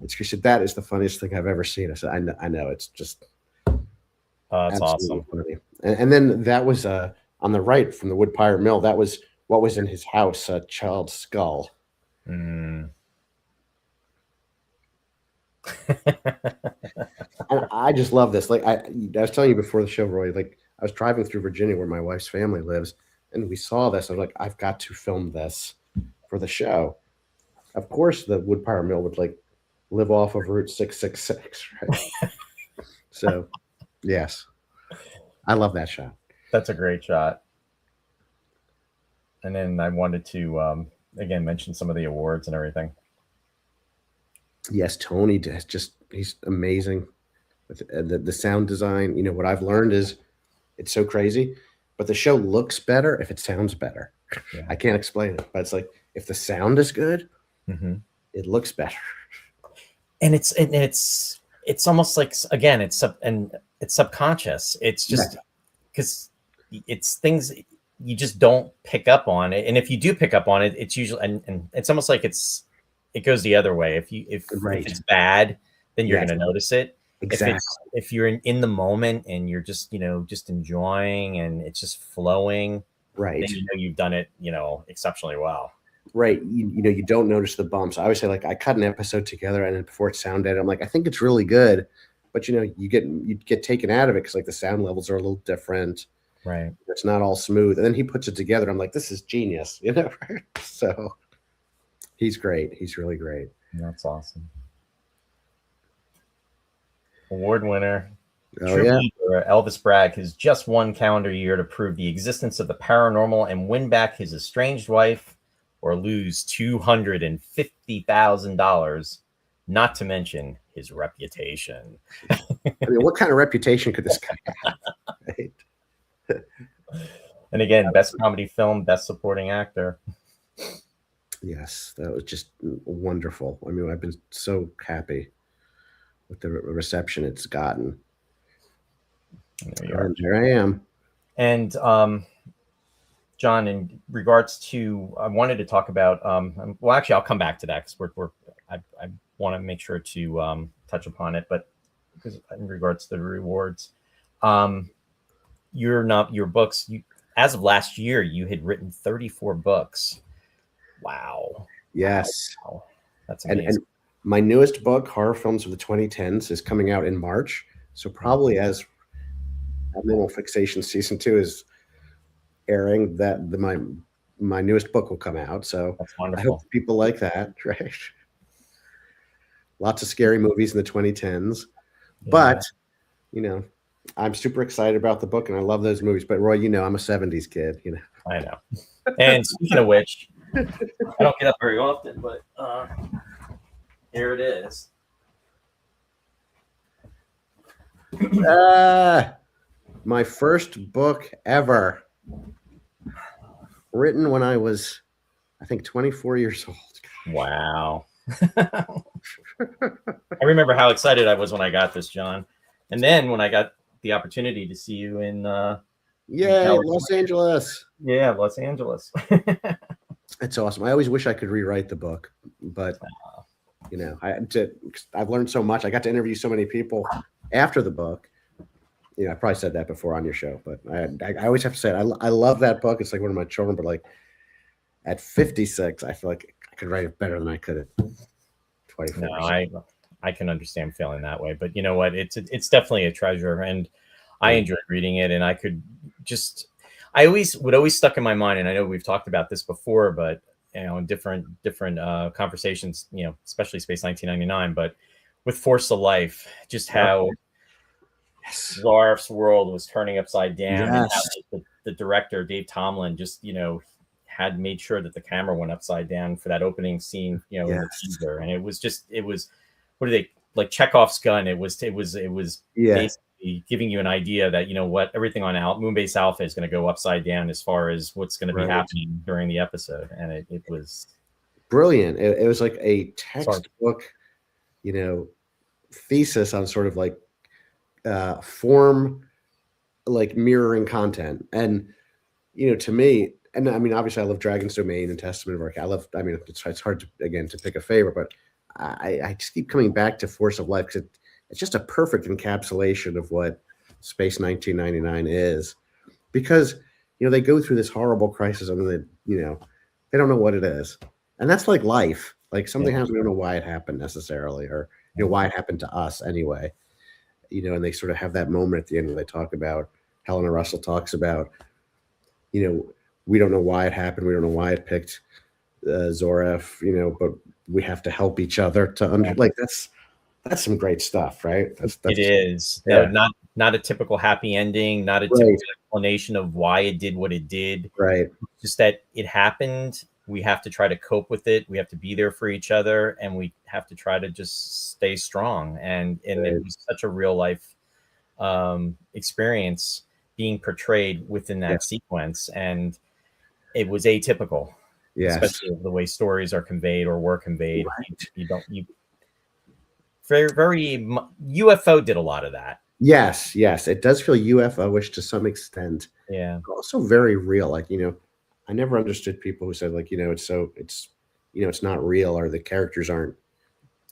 She said, that is the funniest thing I've ever seen. I said, I know. It's just That's awesome. funny. And then that was on the right from the Wood Pirate Mill. That was what was in his house, a child's skull. Mm. And I just love this. Like I was telling you before the show, Roy, like I was driving through Virginia where my wife's family lives, and we saw this. I was like, I've got to film this for the show. Of course, the Wood Pirate Mill would like live off of Route 666, right? So, yes, I love that shot. That's a great shot. And then I wanted to again mention some of the awards and everything. Yes, Tony he's amazing with the sound design. What I've learned is it's so crazy, but the show looks better if it sounds better. Yeah. I can't explain it, but it's like if the sound is good, it looks better. And it's almost like, again, it's subconscious. It's just because it's things you just don't pick up on it, and if you do pick up on it, it's usually and it's almost like it goes the other way. If it's bad, then you're going to notice it. Exactly. If you're in the moment and you're just just enjoying and it's just flowing, right? Then you've done it exceptionally well. Right. You don't notice the bumps. I always say, like, I cut an episode together and then before it sounded, I'm like, I think it's really good, but you get taken out of it because like the sound levels are a little different. Right. It's not all smooth. And then he puts it together. I'm like, this is genius, So he's great. He's really great. That's awesome. Award winner. Oh, yeah. Elvis Bragg has just one calendar year to prove the existence of the paranormal and win back his estranged wife or lose $250,000, not to mention his reputation. I mean, what kind of reputation could this guy have? Right? And again, best comedy film, best supporting actor. Yes, that was just wonderful. I mean, I've been so happy with the reception it's gotten. There I am. And John, in regards to, I wanted to talk about. Well, actually, I'll come back to that because I want to make sure to touch upon it. But because in regards to the rewards, your books. As of last year, you had written 34 books. Wow. Yes. Wow. That's amazing. And my newest book, Horror Films of the 2010s, is coming out in March. So probably as Abnormal Fixation Season 2 is airing, that my newest book will come out. So that's wonderful. I hope people like that, right? Lots of scary movies in the 2010s. Yeah. But, I'm super excited about the book and I love those movies. But Roy, I'm a 70s kid, I know. And speaking of which, I don't get up very often, but here it is. My first book ever, written when I was, I think, 24 years old. Wow. I remember how excited I was when I got this, John. And then when I got the opportunity to see you in Los Angeles. Yeah, Los Angeles. It's awesome. I always wish I could rewrite the book, but I've learned so much. I got to interview so many people after the book. I probably said that before on your show, but I always have to say it. I love that book. It's like one of my children, but like at 56, I feel like I could write it better than I could at 24. No, I can understand feeling that way, but you know what? It's definitely a treasure, and I enjoyed reading it, and I could just I always stuck in my mind, and I know we've talked about this before, but in different conversations, especially Space 1999, but with Force of Life, just how Zarf's world was turning upside down, and how the director Dave Tomlin just had made sure that the camera went upside down for that opening scene, in the teaser, and it was what are they like Chekhov's gun? It was basically giving you an idea that everything on Moonbase Alpha is going to go upside down as far as what's going to be happening during the episode, and it was brilliant. It was like a textbook, thesis on sort of like form, like mirroring content, and to me, and I mean, obviously, I love Dragon's Domain and Testament of Arc. I mean, it's hard to pick a favorite, but I just keep coming back to Force of Life because it's just a perfect encapsulation of what Space 1999 is, because they go through this horrible crisis and they don't know what it is, and that's like life. Like something happens, we don't know why it happened necessarily, or why it happened to us anyway. And they sort of have that moment at the end where they talk about, Helena Russell talks about, we don't know why it happened. We don't know why it picked Zoref, but we have to help each other to like that's some great stuff, right? It is. No, not a typical happy ending, not a typical explanation of why it did what it did. Right. Just that it happened. We have to try to cope with it. We have to be there for each other, and we have to try to just stay strong. And it was such a real life experience being portrayed within that sequence, and it was atypical. Especially the way stories are conveyed or were conveyed. Right. Very UFO did a lot of that. Yes, it does feel UFO-ish to some extent. Yeah. Also very real. Like, I never understood people who said like, it's not real or the characters aren't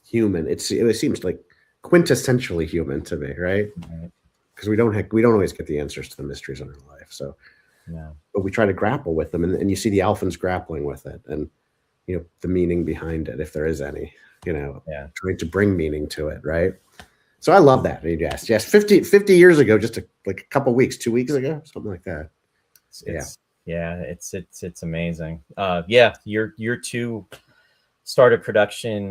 human. It seems like quintessentially human to me, right? Because we don't always get the answers to the mysteries in our life. So, but we try to grapple with them, and you see the Alphans grappling with it, and the meaning behind it, if there is any, trying to bring meaning to it, right? So I love that. Yes, 50 years ago, just a couple weeks, 2 weeks ago, something like that. It's amazing. Year 2 started production.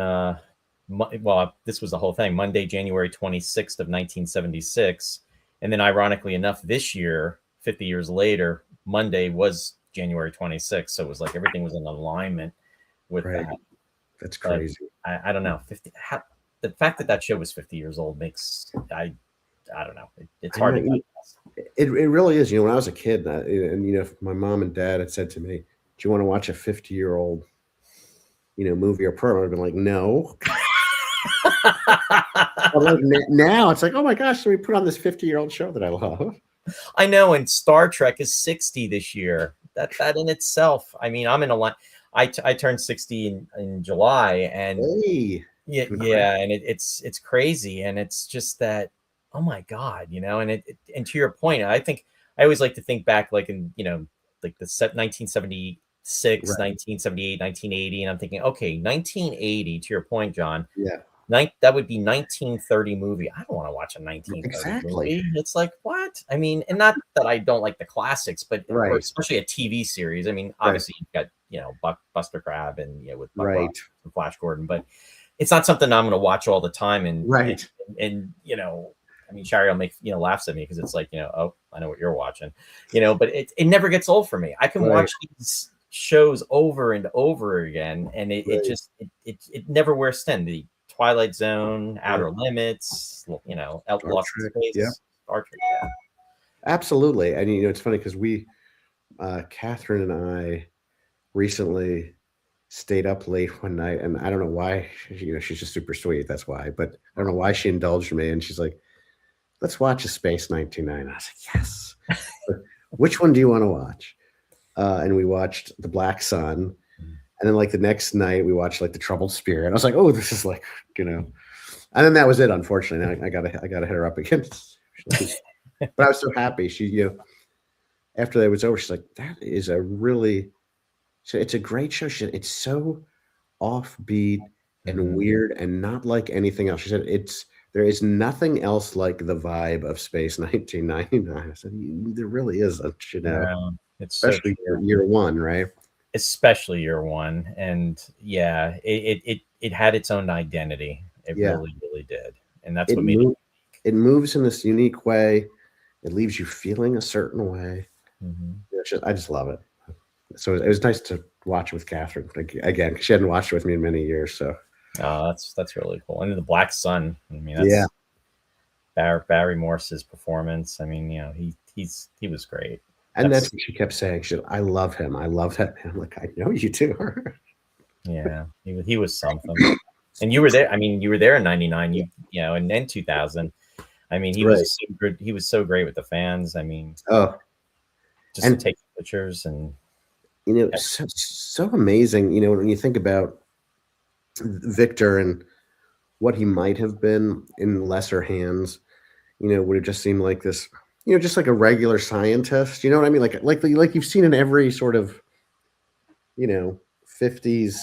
This was the whole thing. Monday, January 26th of 1976, and then ironically enough, this year, 50 years later, Monday was January 26th. So it was like everything was in alignment with that. That's crazy. I don't know. The fact that show was 50 years old makes I don't know. It's hard to. It really is. When I was a kid, and my mom and dad had said to me, "Do you want to watch a 50-year-old, movie or program?" I'd been like, "No." But like now, it's like, oh my gosh! So we put on this 50-year-old show that I love. I know, and Star Trek is 60 this year. That in itself. I mean, I'm in a line. I turned 60 in July, and and it's crazy, and it's just that. Oh my God, and and to your point, I think I always like to think back, like in like the 1976, 1978, 1980, and I'm thinking, okay, 1980. To your point, John. Yeah. That would be 1930 movie. I don't want to watch a 1930 movie. It's like, what? I mean, and not that I don't like the classics, but or especially a TV series. I mean, obviously you've got Buster Crabbe and with Buck Rogers and Flash Gordon, but it's not something I'm going to watch all the time. And and I mean, Shari will make laughs at me because it's like oh, I know what you're watching, but it never gets old for me. I can watch these shows over and over again, and it never wears thin. The Twilight Zone, Outer Limits, Lost in Space, Star Trek. Yeah. Absolutely. And it's funny because we, Catherine and I, recently stayed up late one night, and I don't know why. She's just super sweet. That's why. But I don't know why she indulged me, and she's like, "Let's watch a Space 1999." I was like, "Yes." Which one do you want to watch? And we watched The Black Sun. And then like the next night we watched like The Troubled Spirit. I was like, oh, this is like, and then that was it. Unfortunately, I gotta hit her up again. But I was so happy. She, after that was over, she's like, that is a really So it's a great show. It's so offbeat and Mhm. weird and not like anything else. She said there is nothing else like the vibe of Space 1999. I said there really isn't, Yeah, it's so especially true. year one, right? Especially year one, and yeah, it had its own identity. It Yeah, really, really did, and that's it what made it. mo- it moves in this unique way. It leaves you feeling a certain way. Mhm. I just love it. So it was nice to watch it with Catherine again, 'cause she hadn't watched it with me in many years. So Oh, that's really cool. And the Black Sun. I mean, yeah, that's Barry Morse's performance. I mean, he was great. and that's That's what she kept saying. She said, "I love him. I love that man." I'm like, I know you do. yeah, he was something. And you were there. I mean, you were there in '99. And then 2000. I mean, he Right. was so good. He was so great with the fans. I mean, Oh, just and taking pictures and so amazing. When you think about Victor and what he might have been in lesser hands, would have just seemed like this, just like a regular scientist. You know what I mean? Like you've seen in every sort of 50s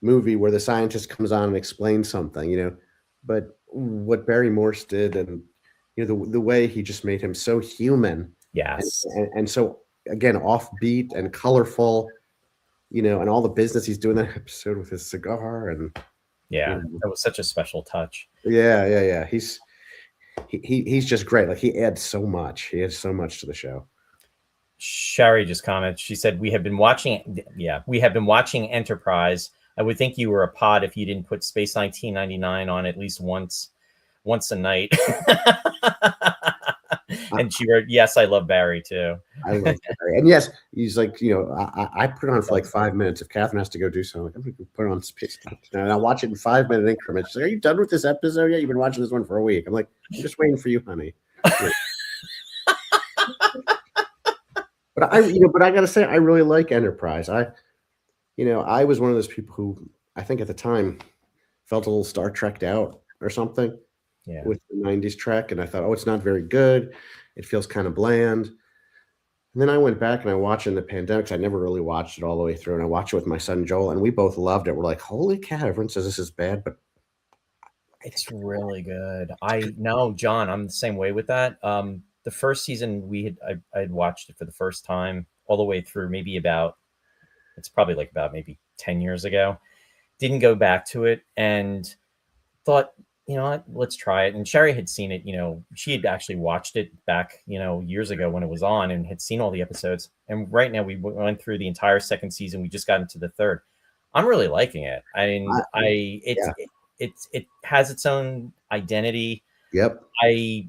movie where the scientist comes on and explains something. But what Barry Morse did, and the way he just made him so human, and yes, and so again offbeat and colorful, and all the business he's doing that episode with his cigar, and you yeah, know, that was such a special touch. yeah. He's just great. Like he adds so much. He adds so much to the show. Shari just commented. She said, "We have been watching. Yeah, we have been watching Enterprise. I would think you were a pod if you didn't put Space 1999 on at least once a night." I, And she wrote, "Yes, I love Barry too." I love Barry, and yes, he's like I put it on for like That's 5 minutes. If Catherine has to go do something, like, I'm gonna put it on Space, and I'll watch it in 5 minute increments. She's like, "Are you done with this episode yet? You've been watching this one for a week." I'm like, "I'm just waiting for you, honey." Yeah. But I gotta say, I really like Enterprise. I was one of those people who I think at the time felt a little Star Trek'd out or something yeah. with the 90s Trek. And I thought, oh, it's not very good. It feels kind of bland. And then I went back and I watched it in the pandemic. 'Cause I never really watched it all the way through. And I watched it with my son Joel, and we both loved it. We're like, holy cow, everyone says this is bad, but It's really good. I know, John, I'm the same way with that. The first season I had watched it for the first time all the way through, maybe about it's probably like about maybe 10 years ago. Didn't go back to it and thought, you know what, let's try it. And Sherry had seen it, she had actually watched it back, years ago when it was on and had seen all the episodes. And right now we went through the entire second season. We just got into the third. I'm really liking it. And yeah, it has its own identity. yep, I,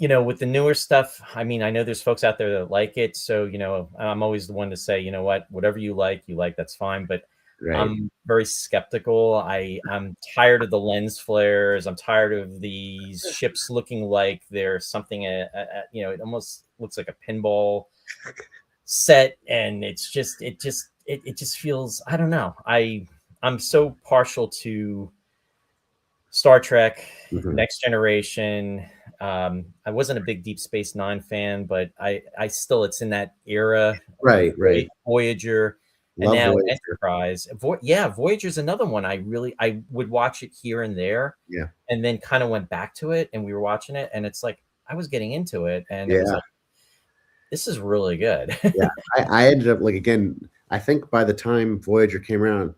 with the newer stuff, I mean, I know there's folks out there that like it. So, I'm always the one to say, you know what, whatever you like, that's fine. But right. I'm very skeptical. I'm tired of the lens flares. I'm tired of these ships looking like they're something, it almost looks like a pinball set. And it just feels, I don't know. I'm so partial to Star Trek, Mhm. Next Generation. I wasn't a big Deep Space Nine fan, but I still, it's in that era. Right. Voyager, and Love now Voyager. Enterprise. Voyager's another one. I would watch it here and there, Yeah. and then kind of went back to it, and we were watching it, and it's like I was getting into it, and it was Yeah. like, this is really good. Yeah. I ended up like again, I think by the time Voyager came around,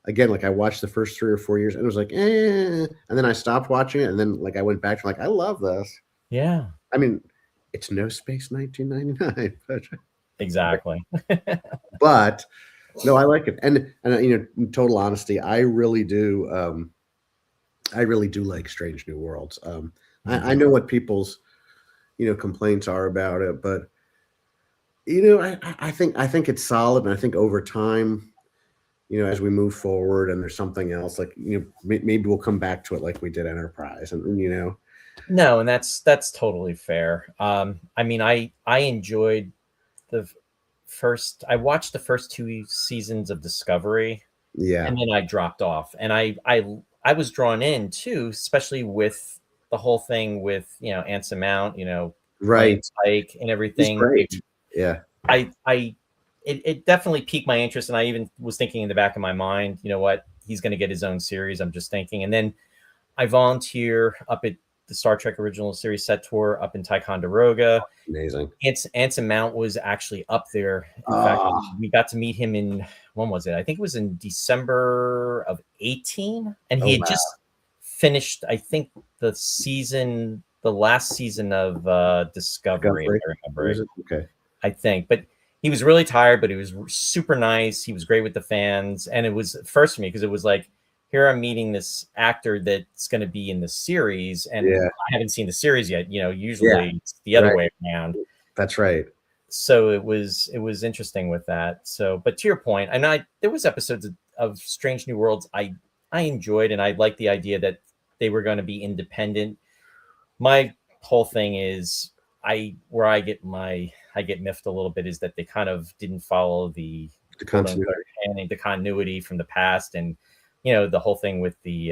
again, like I watched the first 3 or 4 years and it was like, and then I stopped watching it, and then like I went back to like, I love this. Yeah, I mean, it's no Space 1999, exactly. but no, I like it. And in total honesty, I really do like Strange New Worlds. I know what people's complaints are about it, but I think it's solid, and I think over time, as we move forward and there's something else, like maybe we'll come back to it like we did Enterprise, and. No, and that's totally fair. I mean, I enjoyed the first. I watched the first two seasons of Discovery, Yeah, and then I dropped off. And I was drawn in too, especially with the whole thing with Anson Mount, playing right. Spike and He's everything. great. Yeah, I it definitely piqued my interest, and I even was thinking in the back of my mind, you know what, he's going to get his own series. I'm just thinking, and then I volunteer up at the Star Trek Original Series set tour up in Ticonderoga. Amazing. Anson Mount was actually up there. In fact, Oh, we got to meet him in, when was it? I think it was in December of 18, and he oh had wow. just finished, I think, the last season of Discovery, if Discovery. I remember Was right. it? Okay. I think. But he was really tired, but he was super nice. He was great with the fans. And it was first for me because it was like, here I'm meeting this actor that's going to be in the series, and Yeah. I haven't seen the series yet. You know, Yeah. usually it's the other Right. way around. That's right. So it was interesting with that. So, but to your point, and there was episodes of Strange New Worlds I enjoyed, and I liked the idea that they were going to be independent. My whole thing is where I get miffed a little bit is that they kind of didn't follow the The quote unquote continuity. canon, the continuity from the past, and the whole thing with the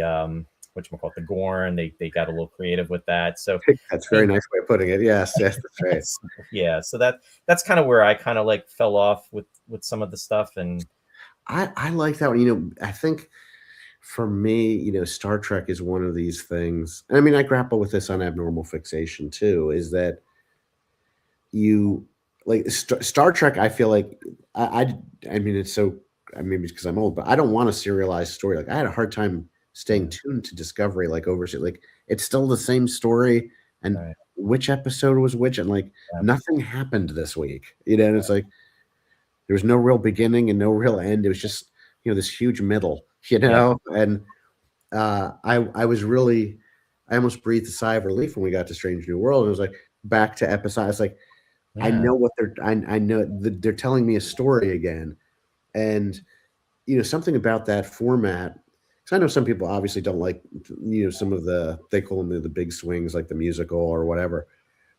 whatchamacallit, the Gorn, they got a little creative with that. So That's a very nice way of putting it. Yes, yes, that's right. yeah, so that's kind of where I kind of like fell off with some of the stuff. And I like that one. I think for me, Star Trek is one of these things. And I mean, I grapple with this on Abnormal Fixation too, is that you like Star Trek, I feel like I mean it's so maybe it's because I'm old, but I don't want a serialized story. Like I had a hard time staying tuned to Discovery, like overseas. Like it's still the same story, and right, which episode was which, and like yeah, nothing happened this week, and it's like there was no real beginning and no real end. It was just this huge middle, yeah, and I was really, I almost breathed a sigh of relief when we got to Strange New World. It was like back to episode. It's like I yeah, know what I know that they're telling me a story again, and something about that format. Because I know some people obviously don't like some of they call them the big swings, like the musical or whatever.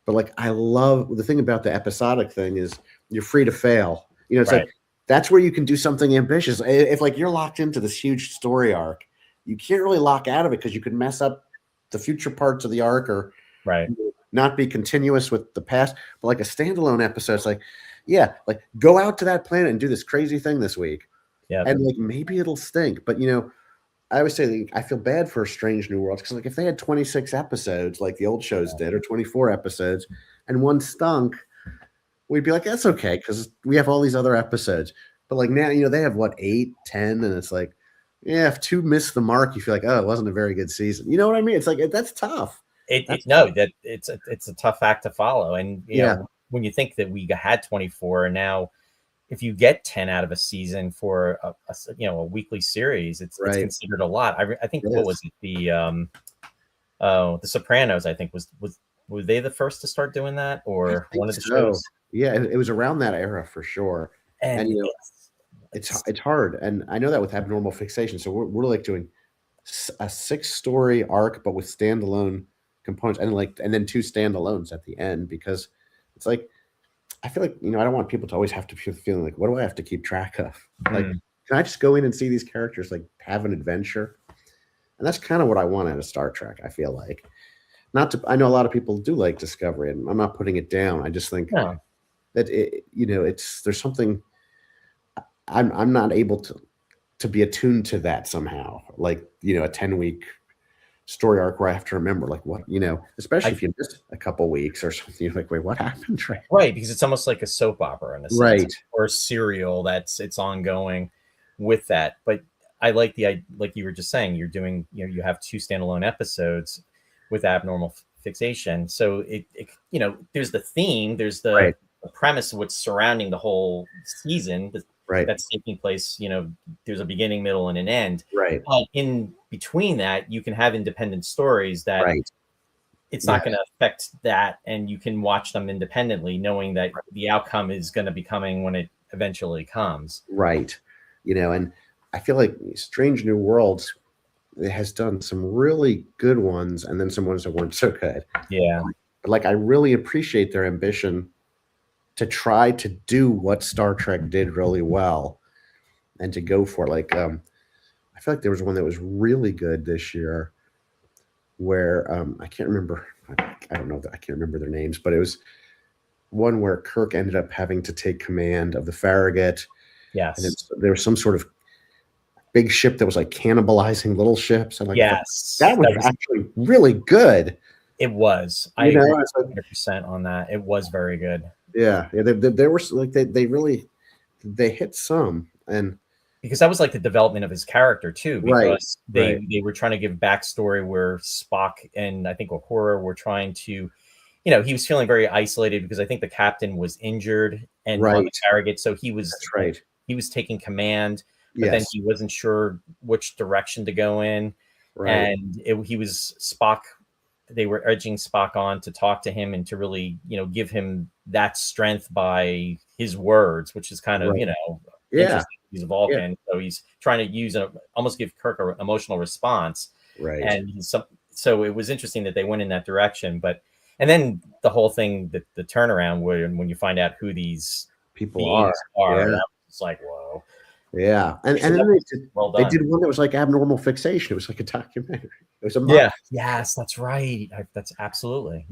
But like I love the thing about the episodic thing is you're free to fail. It's right, like that's where you can do something ambitious. If like you're locked into this huge story arc, you can't really lock out of it because you could mess up the future parts of the arc or right, not be continuous with the past. But like a standalone episode, it's like, yeah, like go out to that planet and do this crazy thing this week. yeah, And like maybe it'll stink. But I always say like, I feel bad for Strange New Worlds because like if they had 26 episodes like the old shows did, or 24 episodes, and one stunk, we'd be like, that's okay, because we have all these other episodes. But like now, they have what, 8, 10, and it's like, yeah, if 2 miss the mark, you feel like, oh, it wasn't a very good season. You know what I mean? It's like that's tough. That's no, tough. that it's a tough act to follow. And Yeah, when you think that we had 24, and now if you get 10 out of a season for a weekly series, it's right. considered a lot. I think, It what is. was it, the Sopranos, I think, was were they the first to start doing that, I or think one of the so. shows? Yeah, it was around that era for sure. And And it's hard, and I know that with Abnormal Fixation. So we're like doing a 6-story arc, but with standalone components, and then 2 standalones at the end, because it's like I feel like I don't want people to always have to feel feeling like, what do I have to keep track of? Like, mm, can I just go in and see these characters like have an adventure? And that's kind of what I want out of Star Trek. I feel like I know a lot of people do like Discovery, and I'm not putting it down. I just think no, that there's something I'm not able to be attuned to that somehow. Like a 10-week story arc where I have to remember like what especially I if you miss a couple weeks or something. You're like, wait, what happened? Right, right, because it's almost like a soap opera in a sense, right, or a serial it's ongoing with that. But I like like you were just saying, you're doing, you have 2 standalone episodes with Abnormal Fixation. So there's the theme, there's right, the premise of what's surrounding the whole season right, that's taking place. There's a beginning, middle, and an end. right, But in between that, you can have independent stories that right. it's Yeah, not going to affect that, and you can watch them independently, knowing that the outcome is going to be coming when it eventually comes. right. And I feel like Strange New Worlds, it has done some really good ones, and then some ones that weren't so good. Yeah, But like, I really appreciate their ambition to try to do what Star Trek did really well, and to go for like I feel like there was one that was really good this year where I can't remember. I don't know that I can't remember their names, but it was one where Kirk ended up having to take command of the Farragut. And Yes. there was some sort of big ship that was like cannibalizing little ships. And like, Yes. that was actually really good. It was. I agree 100% on that. It was very good. Yeah. There were like, they hit some. And because that was like the development of his character too, because right. they were trying to give backstory where Spock and I think Uhura were trying to, he was feeling very isolated because I think the captain was injured and on the Farragut, so he was he was taking command, but then he wasn't sure which direction to go in, and he was Spock. They were urging Spock on to talk to him and to really, give him that strength by his words, which is kind of, interesting. He's a Vulcan, so he's trying to use almost give Kirk an emotional response, and so it was interesting that they went in that direction. And then the whole thing, the turnaround when you find out who these people are, that was like, whoa. Yeah, and then they did one that was like Abnormal Fixation. It was like a documentary. It was a yes, that's right. That's absolutely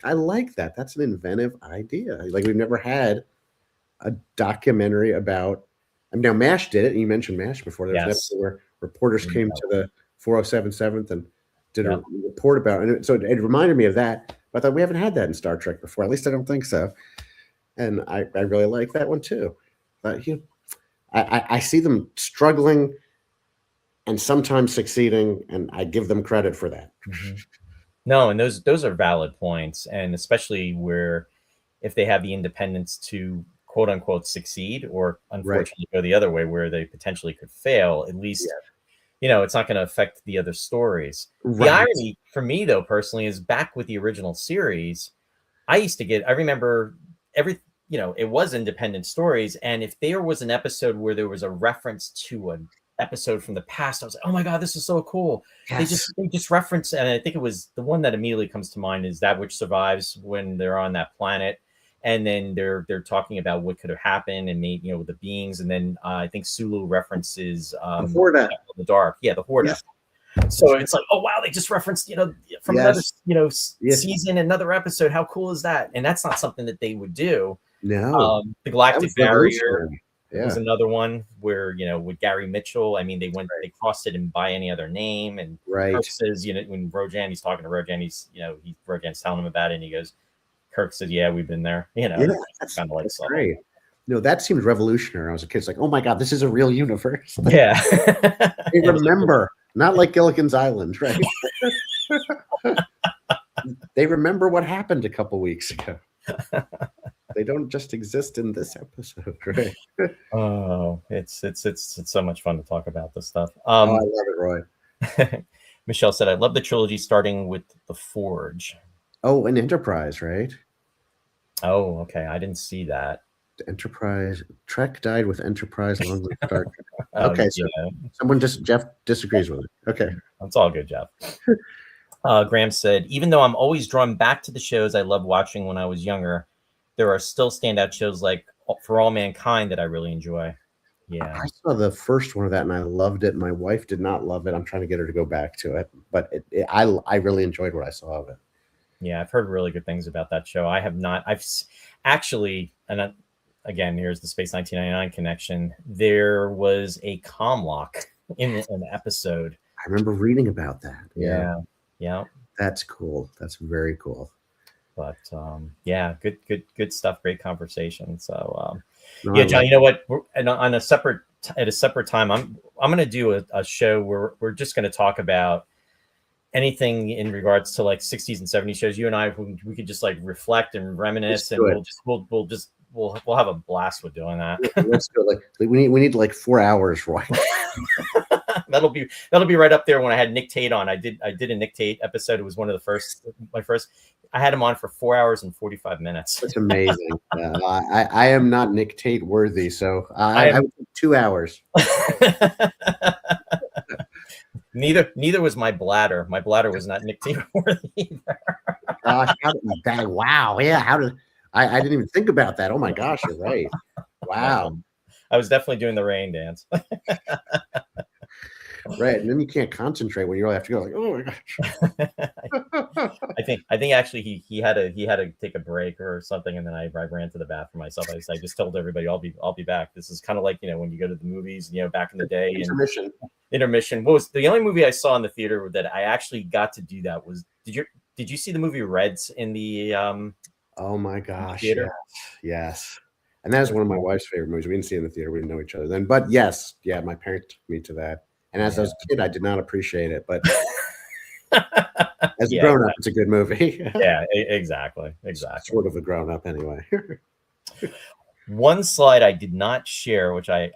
I like that. That's an inventive idea. Like we've never had a documentary about. I mean, now MASH did it. And you mentioned MASH before. There was an episode where reporters came to the 407 and did a report about it. And so it reminded me of that. But I thought we haven't had that in Star Trek before. At least I don't think so. And I really like that one too. But I see them struggling and sometimes succeeding, and I give them credit for that. Mm-hmm. No, and those are valid points, and especially where if they have the independence to quote unquote succeed, or unfortunately go the other way where they potentially could fail, at least it's not going to affect the other stories. The irony for me though personally is back with the original series, I remember it was independent stories, and if there was an episode where there was a reference to an episode from the past, I was like, oh my god, this is so cool. They just reference, and I think it was the one that immediately comes to mind is That Which Survives, when they're on that planet, and then they're talking about what could have happened and made the beings, and then I think Sulu references the Horda. The Dark, the Horda. So it's like, oh wow, they just referenced from another season, another episode. How cool is that? And that's not something that they would do. No, the Galactic Barrier was another one where with Gary Mitchell. I mean, they crossed it and by any other name. And Kirk says, when he's talking to Rojan, Rojan's telling him about it, and he goes, Kirk says, "Yeah, we've been there." That's kind of like great. That seemed revolutionary. I was a kid. It's like, oh my god, this is a real universe. Yeah, they remember, not like Gilligan's Island, right? They remember what happened a couple weeks ago. They don't just exist in this episode, right? Oh, it's so much fun to talk about this stuff. I love it, Roy. Michelle said, "I love the trilogy starting with The Forge." Oh, and Enterprise, right? Oh, okay. I didn't see that. Enterprise. Trek died with Enterprise along with Star Trek. Okay, so someone Jeff disagrees with it. Okay. That's all good, Jeff. Graham said, even though I'm always drawn back to the shows I loved watching when I was younger, there are still standout shows like For All Mankind that I really enjoy. Yeah. I saw the first one of that and I loved it. My wife did not love it. I'm trying to get her to go back to it, but I really enjoyed what I saw of it. Yeah, I've heard really good things about that show. I have not. I've actually, and again, here's the Space 1999 connection. There was a comlock in an episode. I remember reading about that. Yeah. That's cool. That's very cool. But good stuff. Great conversation. So John, you know what? At a separate time, I'm going to do a show where we're just going to talk about anything in regards to like 60s and 70s shows. You and I, we could just like reflect and reminisce, and we'll have a blast with doing that. Let's go. Like we need like 4 hours, right? That'll be right up there when I had Nick Tate on. I did a Nick Tate episode. It was one of my first. I had him on for 4 hours and 45 minutes. That's amazing. I am not Nick Tate worthy, so I would take 2 hours. Neither was my bladder. My bladder was not Nick Tate worthy either. Wow. Yeah. How did I didn't even think about that. Oh my gosh, you're right. Wow. I was definitely doing the rain dance. Right. And then you can't concentrate when you really have to go like, oh my gosh. I think actually he had to take a break or something, and then I ran to the bathroom myself. I just told everybody I'll be back. This is kind of like, when you go to the movies, back in the day. Intermission. And intermission. What was the only movie I saw in the theater that I actually got to do that was did you see the movie Reds in the Oh my gosh. theater? Yes. And that was one of my wife's favorite movies. We didn't see it in the theater. We didn't know each other then. But yes, yeah, my parents took me to that. And as I was a kid, I did not appreciate it. But as a grown up, it's a good movie. Yeah, exactly. Sort of a grown up anyway. One slide I did not share, which I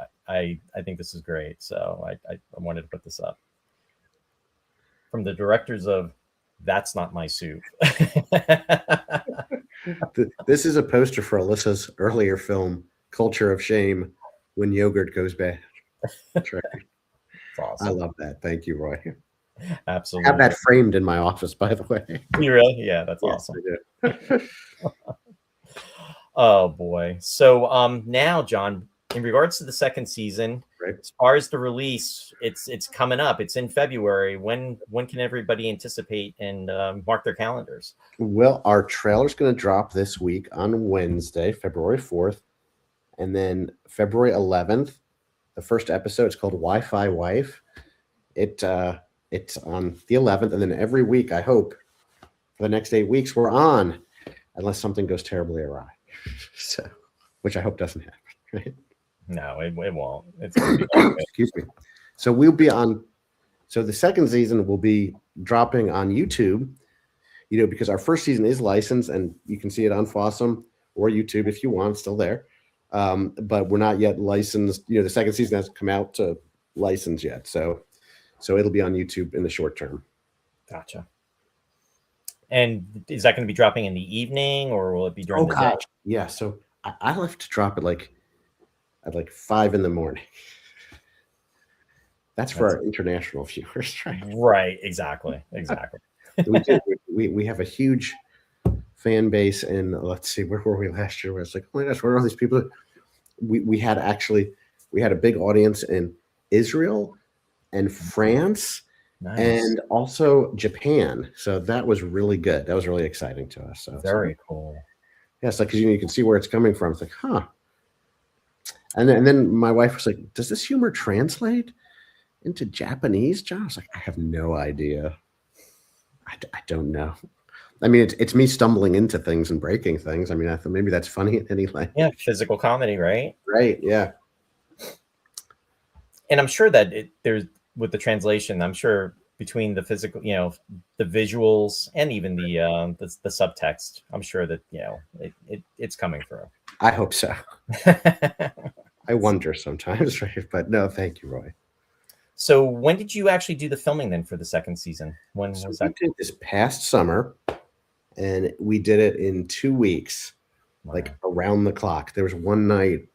think this is great. So I wanted to put this up. From the directors of That's Not My Soup. This is a poster for Alyssa's earlier film, Culture of Shame, When Yogurt Goes Bad. That's right. Awesome. I love that. Thank you, Roy. Absolutely. I have that framed in my office, by the way. You really? Yeah, that's awesome. I do. Oh boy. So now, John, in regards to the second season, right, as far as the release, it's coming up. It's in February. When can everybody anticipate and mark their calendars? Well, our trailer's going to drop this week on Wednesday, February 4th, and then February 11th. The first episode is called Wi-Fi Wife. It's on the 11th, and then every week, I hope, for the next 8 weeks, we're on, unless something goes terribly awry. So, which I hope doesn't happen. Right? No, it won't. It's excuse me. So we'll be on. So the second season will be dropping on YouTube. Because our first season is licensed, and you can see it on Fossum or YouTube if you want. It's still there. But we're not yet licensed. The second season hasn't come out to license yet. So it'll be on YouTube in the short term. Gotcha. And is that going to be dropping in the evening, or will it be during the day? Yeah. So I like to drop it at 5 a.m. That's for our international viewers, right? Right. Exactly. We have a huge fan base, and let's see, where were we last year? Where it's like, oh my gosh, where are all these people? We had a big audience in Israel and France. Nice. And also Japan. So that was really good. That was really exciting to us. So very cool. Yeah, it's like, because you can see where it's coming from. It's like, huh. And then my wife was like, does this humor translate into Japanese, John? I was like, I have no idea. I don't know. I mean, it's me stumbling into things and breaking things. I mean, I thought maybe that's funny in any language. Yeah, physical comedy, right? Right, yeah. And I'm sure that there's, with the translation, I'm sure between the physical, the visuals and even the subtext, I'm sure that, it's coming through. I hope so. I wonder sometimes, right? But no, thank you, Roy. So when did you actually do the filming then for the second season? When was that? We did this past summer, and we did it in 2 weeks, like around the clock. There was one night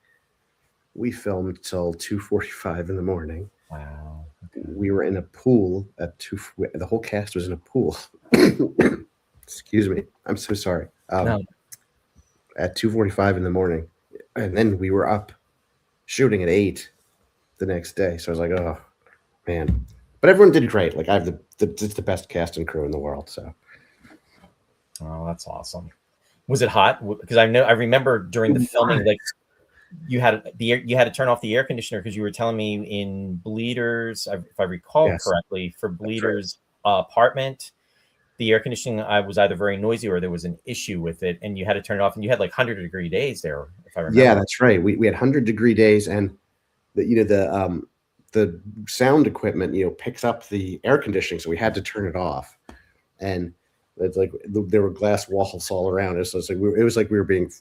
we filmed till 2:45 in the morning. Wow. Okay. We were in a pool the whole cast was in a pool. Excuse me. I'm so sorry. No. At 2:45 in the morning. And then we were up shooting at 8 the next day. So I was like, oh man. But everyone did great. Like, I have the best cast and crew in the world. So. Oh, that's awesome. Was it hot? Because I remember during the filming, like, you had to turn off the air conditioner, because you were telling me in Bleeder's, if I recall correctly, for Bleeder's apartment, the air conditioning was either very noisy or there was an issue with it, and you had to turn it off, and you had like 100-degree days there, if I remember. Yeah, that's right. We had 100-degree days, and the sound equipment picks up the air conditioning, so we had to turn it off, and it's like there were glass walls all around us. So it's like it was like we were being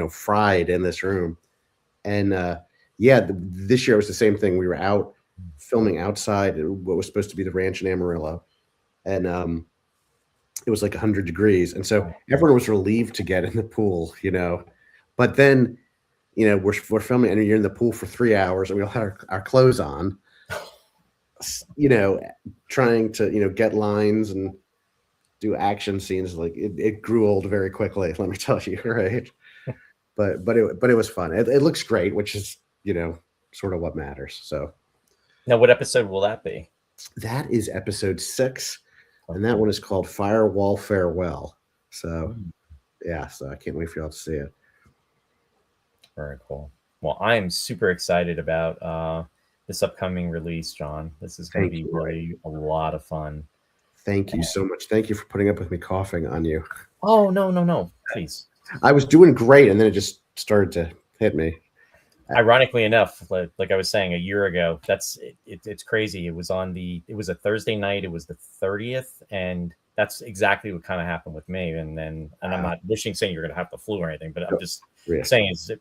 fried in this room. And this year was the same thing. We were out filming outside what was supposed to be the ranch in Amarillo, and it was like 100 degrees, and so everyone was relieved to get in the pool, But then, we're filming, and you're in the pool for 3 hours, and we all had our clothes on, trying to get lines and do action scenes. Like it grew old very quickly. Let me tell you, right? But it was fun. It looks great, which is sort of what matters. So now, what episode will that be? That is episode 6, and that one is called Firewall Farewell. So, yeah, so I can't wait for y'all to see it. Very cool. Well, I am super excited about this upcoming release, John. This is going to be really a lot of fun. Thank you so much. Thank you for putting up with me coughing on you. Oh, no, please. I was doing great, and then it just started to hit me. Ironically enough, like I was saying a year ago, it's crazy. It was a Thursday night. It was the 30th, and that's exactly what kind of happened with me. And I'm not saying you're going to have the flu or anything, but I'm just saying, is it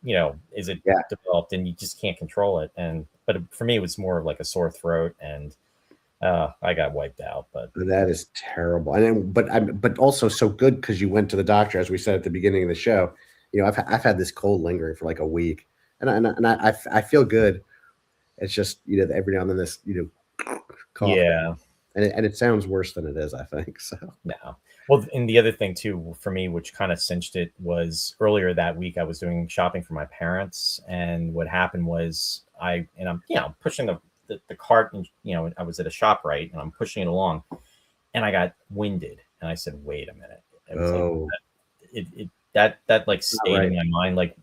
developed, and you just can't control it. But for me, it was more of like a sore throat, and I got wiped out. But that is terrible. And but also so good because you went to the doctor, as we said at the beginning of the show. I've had this cold lingering for like a week. And I feel good. It's just, every now and then this, cough. Yeah. And it sounds worse than it is, I think. So no. Well, and the other thing too for me, which kind of cinched it, was earlier that week I was doing shopping for my parents, and what happened was I'm pushing the cart, and I was at a ShopRite, and I'm pushing it along, and I got winded, and I said, "Wait a minute!" It was that like stayed in my mind, like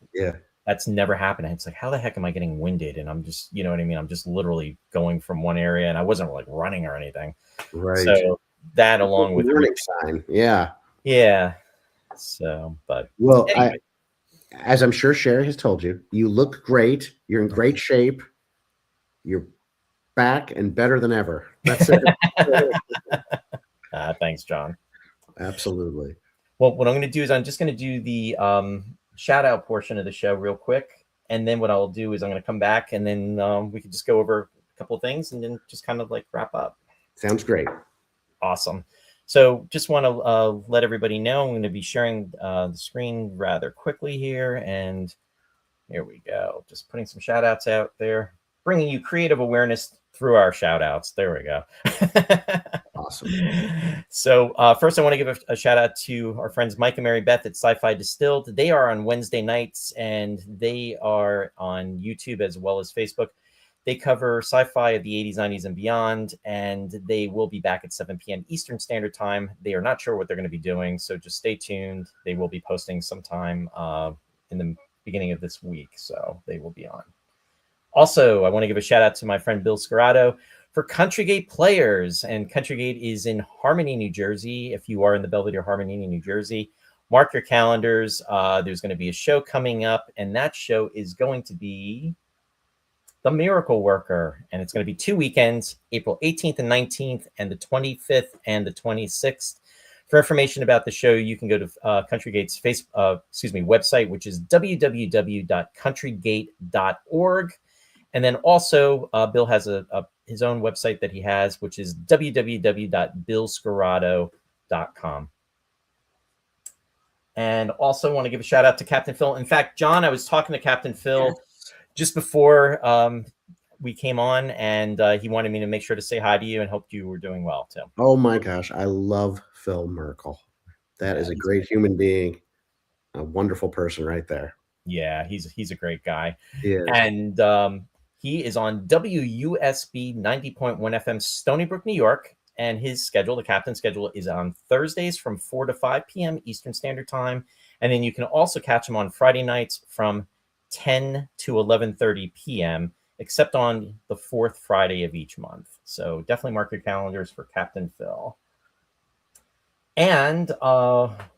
that's never happened. And it's like, how the heck am I getting winded? And I'm just, you know what I mean? I'm just literally going from one area, and I wasn't like running or anything. Right. So that, along with warning sign. Yeah. Yeah. So, but well, anyway. As I'm sure Sherry has told you, you look great. You're in great shape. You're back and better than ever. That's it. Thanks, John. Absolutely. Well, what I'm going to do is I'm just going to do the shout out portion of the show real quick. And then what I'll do is I'm going to come back, and then we can just go over a couple of things and then just kind of like wrap up. Sounds great. Awesome. So just want to let everybody know I'm going to be sharing the screen rather quickly here. And here we go. Just putting some shout outs out there, bringing you creative awareness through our shout outs. There we go. Awesome. So first I want to give a shout out to our friends Mike and Mary Beth at Sci-Fi Distilled. They are on Wednesday nights, and they are on YouTube as well as Facebook. They cover sci-fi of the 80s, 90s, and beyond, and they will be back at 7 p.m. Eastern Standard Time. They are not sure what they're going to be doing, so just stay tuned. They will be posting sometime in the beginning of this week, so they will be on. Also, I want to give a shout out to my friend Bill Scarrato for Country Gate Players, and Country Gate is in Harmony, New Jersey. If you are in the Belvedere, Harmony, New Jersey, mark your calendars. There's going to be a show coming up, and that show is going to be The Miracle Worker, and it's going to be 2 weekends, April 18th and 19th, and the 25th and the 26th. For information about the show, you can go to Country Gate's website, which is www.countrygate.org. And then also, Bill has his own website that he has, which is www.billscarrato.com. And also want to give a shout out to Captain Phil. In fact, John, I was talking to Captain Phil just before we came on, and he wanted me to make sure to say hi to you and hope you were doing well too. Oh my gosh, I love Phil Merkel. That is a great human being, a wonderful person right there. Yeah, he's a great guy. Yeah. And he is on WUSB 90.1 FM, Stony Brook, New York. And his schedule, the captain's schedule, is on Thursdays from 4 to 5 p.m. Eastern Standard Time. And then you can also catch him on Friday nights from 10 to 11:30 p.m., except on the fourth Friday of each month. So definitely mark your calendars for Captain Phil. And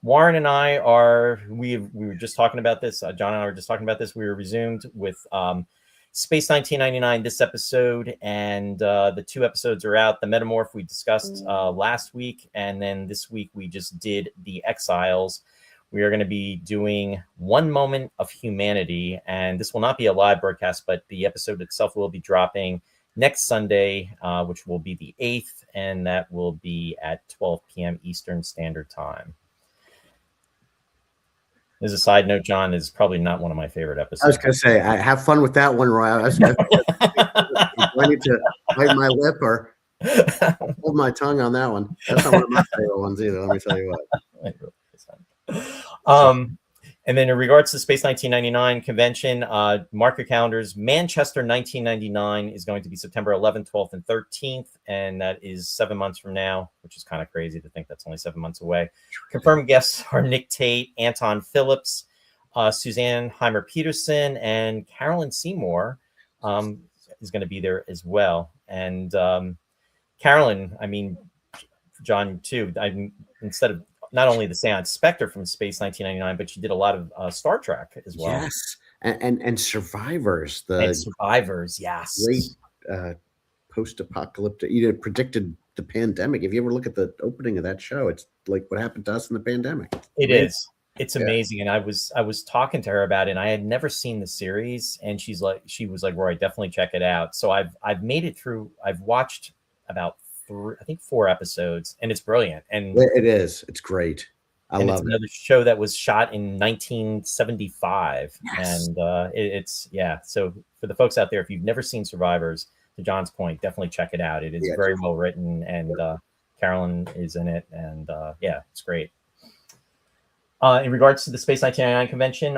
Warren and I we were just talking about this. John and I were just talking about this. We were resumed with Space 1999 this episode, and the 2 episodes are out. The Metamorph we discussed last week, and then this week we just did The Exiles. We are going to be doing One Moment of Humanity, and this will not be a live broadcast, but the episode itself will be dropping next Sunday, which will be the 8th, and that will be at 12 p.m. Eastern Standard Time. As a side note, John, is probably not one of my favorite episodes. I was going to say, I have fun with that one, Roy. I need to bite my lip or hold my tongue on that one. That's not one of my favorite ones either, let me tell you what. And then in regards to the Space 1999 convention, mark your calendars. Manchester 1999 is going to be September 11th, 12th, and 13th. And that is 7 months from now, which is kind of crazy to think that's only 7 months away. Confirmed guests are Nick Tate, Anton Phillips, Suzanne Heimer-Peterson, and Carolyn Seymour is going to be there as well. And Carolyn, I mean, John, too, instead of not only the Seance Spectre from Space 1999, but she did a lot of Star Trek as well. Yes, and Survivors, and Survivors, yes, great post-apocalyptic. Predicted the pandemic. If you ever look at the opening of that show, it's like what happened to us in the pandemic. It's amazing. And I was talking to her about it, and I had never seen the series, and she was like, Roy, definitely check it out. So I've made it through. I've watched about 4 episodes, and it's brilliant. And it is. It's great. I love it. Another show that was shot in 1975. Yes. And it's so for the folks out there, if you've never seen Survivors, to John's point, definitely check it out. It is very well written, and Carolyn is in it, and it's great. In regards to the Space 1999 convention,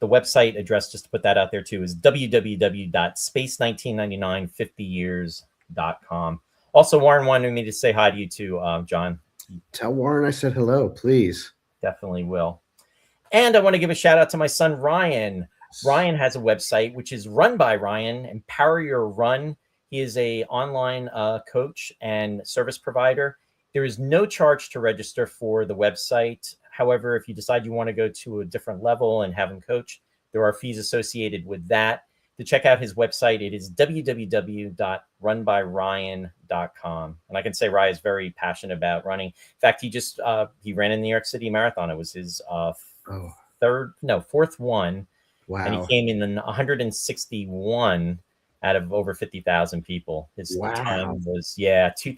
the website address, just to put that out there too, is www.space199950years.com. Also, Warren wanted me to say hi to you too, John. Tell Warren I said hello, please. Definitely will. And I want to give a shout out to my son, Ryan. Ryan has a website, which is run by Ryan, Empower Your Run. He is a online coach and service provider. There is no charge to register for the website. However, if you decide you want to go to a different level and have him coach, there are fees associated with that. To check out his website, it is www.runbyryan.com. And I can say Ryan is very passionate about running. In fact, he ran in the New York City Marathon. It was his fourth one. Wow. And he came in 161 out of over 50,000 people. His time was 2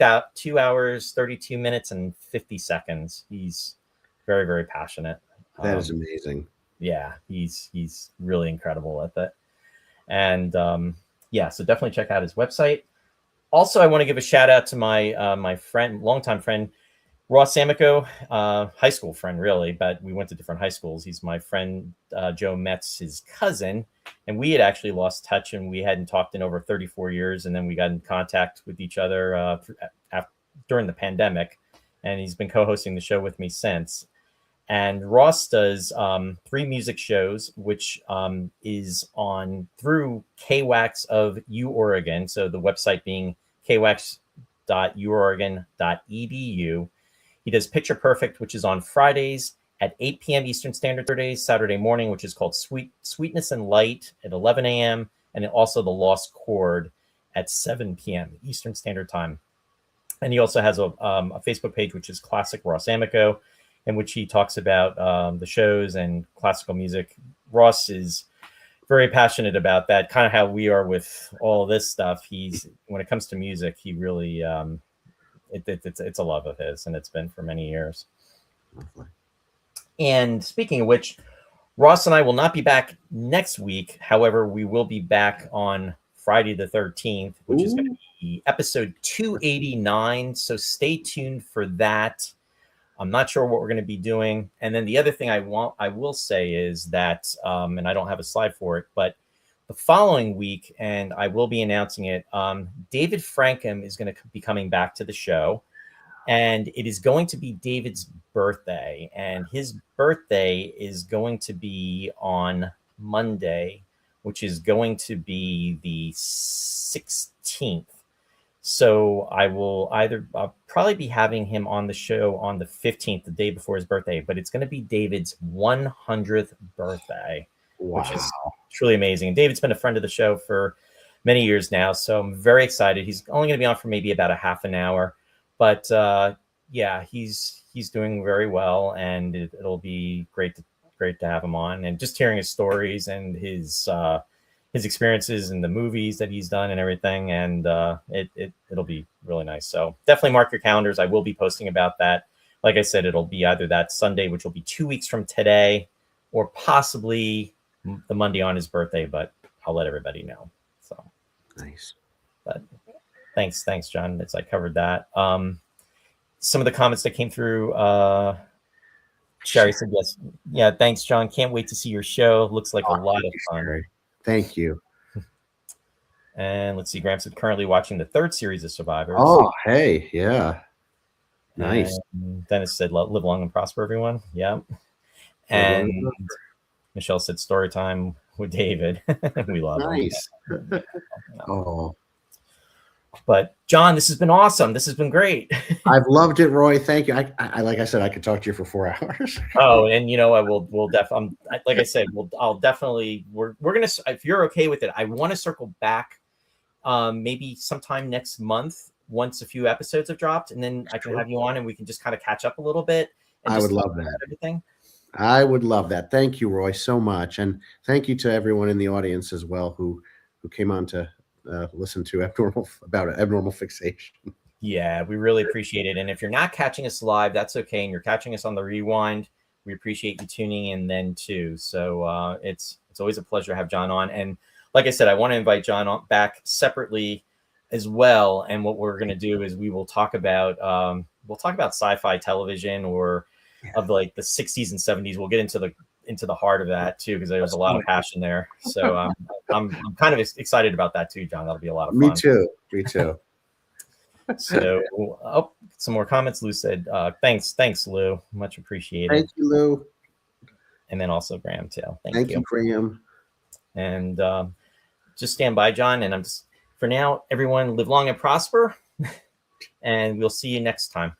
hours, 32 minutes, and 50 seconds. He's very, very passionate. That is amazing. Yeah, he's really incredible with it. And so definitely check out his website. Also, I want to give a shout out to my my friend, longtime friend, Ross Amico, high school friend, really, but we went to different high schools. He's my friend, Joe Metz, his cousin, and we had actually lost touch, and we hadn't talked in over 34 years, and then we got in contact with each other during the pandemic, and he's been co-hosting the show with me since. And Ross does 3 music shows, which is on through KWAX of UOregon. So the website being kwax.uoregon.edu. He does Picture Perfect, which is on Fridays at 8 p.m. Eastern Standard Time, Saturday morning, which is called Sweetness and Light at 11 a.m. And also The Lost Chord at 7 p.m. Eastern Standard Time. And he also has a Facebook page, which is Classic Ross Amico, in which he talks about the shows and classical music. Ross is very passionate about that, kind of how we are with all this stuff. When it comes to music, he really, it's a love of his, and it's been for many years. Lovely. And speaking of which, Ross and I will not be back next week. However, we will be back on Friday the 13th, which is going to be episode 289. So stay tuned for that. I'm not sure what we're going to be doing. And then the other thing I will say is that, and I don't have a slide for it, but the following week, and I will be announcing it, David Frankham is going to be coming back to the show. And it is going to be David's birthday. And his birthday is going to be on Monday, which is going to be the 16th. So I'll probably be having him on the show on the 15th, the day before his birthday, but it's going to be David's 100th birthday, which is truly amazing. And David's been a friend of the show for many years now, so I'm very excited. He's only going to be on for maybe about a half an hour, but he's doing very well, and it'll be great to have him on. And just hearing his stories and his experiences in the movies that he's done and everything. And it'll be really nice. So definitely mark your calendars. I will be posting about that. Like I said, it'll be either that Sunday, which will be 2 weeks from today, or possibly the Monday on his birthday, but I'll let everybody know. So nice. But thanks, John. I covered that. Some of the comments that came through, Sherry said yes. Yeah, thanks, John. Can't wait to see your show. Looks like a lot of fun. Sherry. Thank you. And let's see, Graham said currently watching the 3rd series of Survivors. Oh, hey, yeah. Nice. And Dennis said live long and prosper, everyone. Yeah. And Michelle said story time with David. We love nice. him. Oh. But John, this has been awesome. This has been great. I've loved it, Roy. Thank you. I like I said, I could talk to you for 4 hours. Oh, and we'll definitely, like I said, I'll definitely, we're going to, if you're okay with it, I want to circle back maybe sometime next month, once a few episodes have dropped, and then I can have you on and we can just kind of catch up a little bit. And I would love that. Everything. I would love that. Thank you, Roy, so much. And thank you to everyone in the audience as well who came on to listen to abnormal fixation. Yeah, we really appreciate it. And if you're not catching us live, that's okay. And you're catching us on the rewind, we appreciate you tuning in then too. So it's always a pleasure to have John on. And like I said, I want to invite John on back separately as well. And what we're going to do is we will talk about sci-fi television or of like the 60s and 70s. We'll get into the heart of that too, because there's a lot of passion there. So I'm kind of excited about that too, John. That'll be a lot of fun. Me too. So some more comments. Lou said thanks Lou, much appreciated. Thank you, Lou. And then also Graham too. Thank you, Graham. And just stand by, John. And for now, everyone, live long and prosper. And we'll see you next time.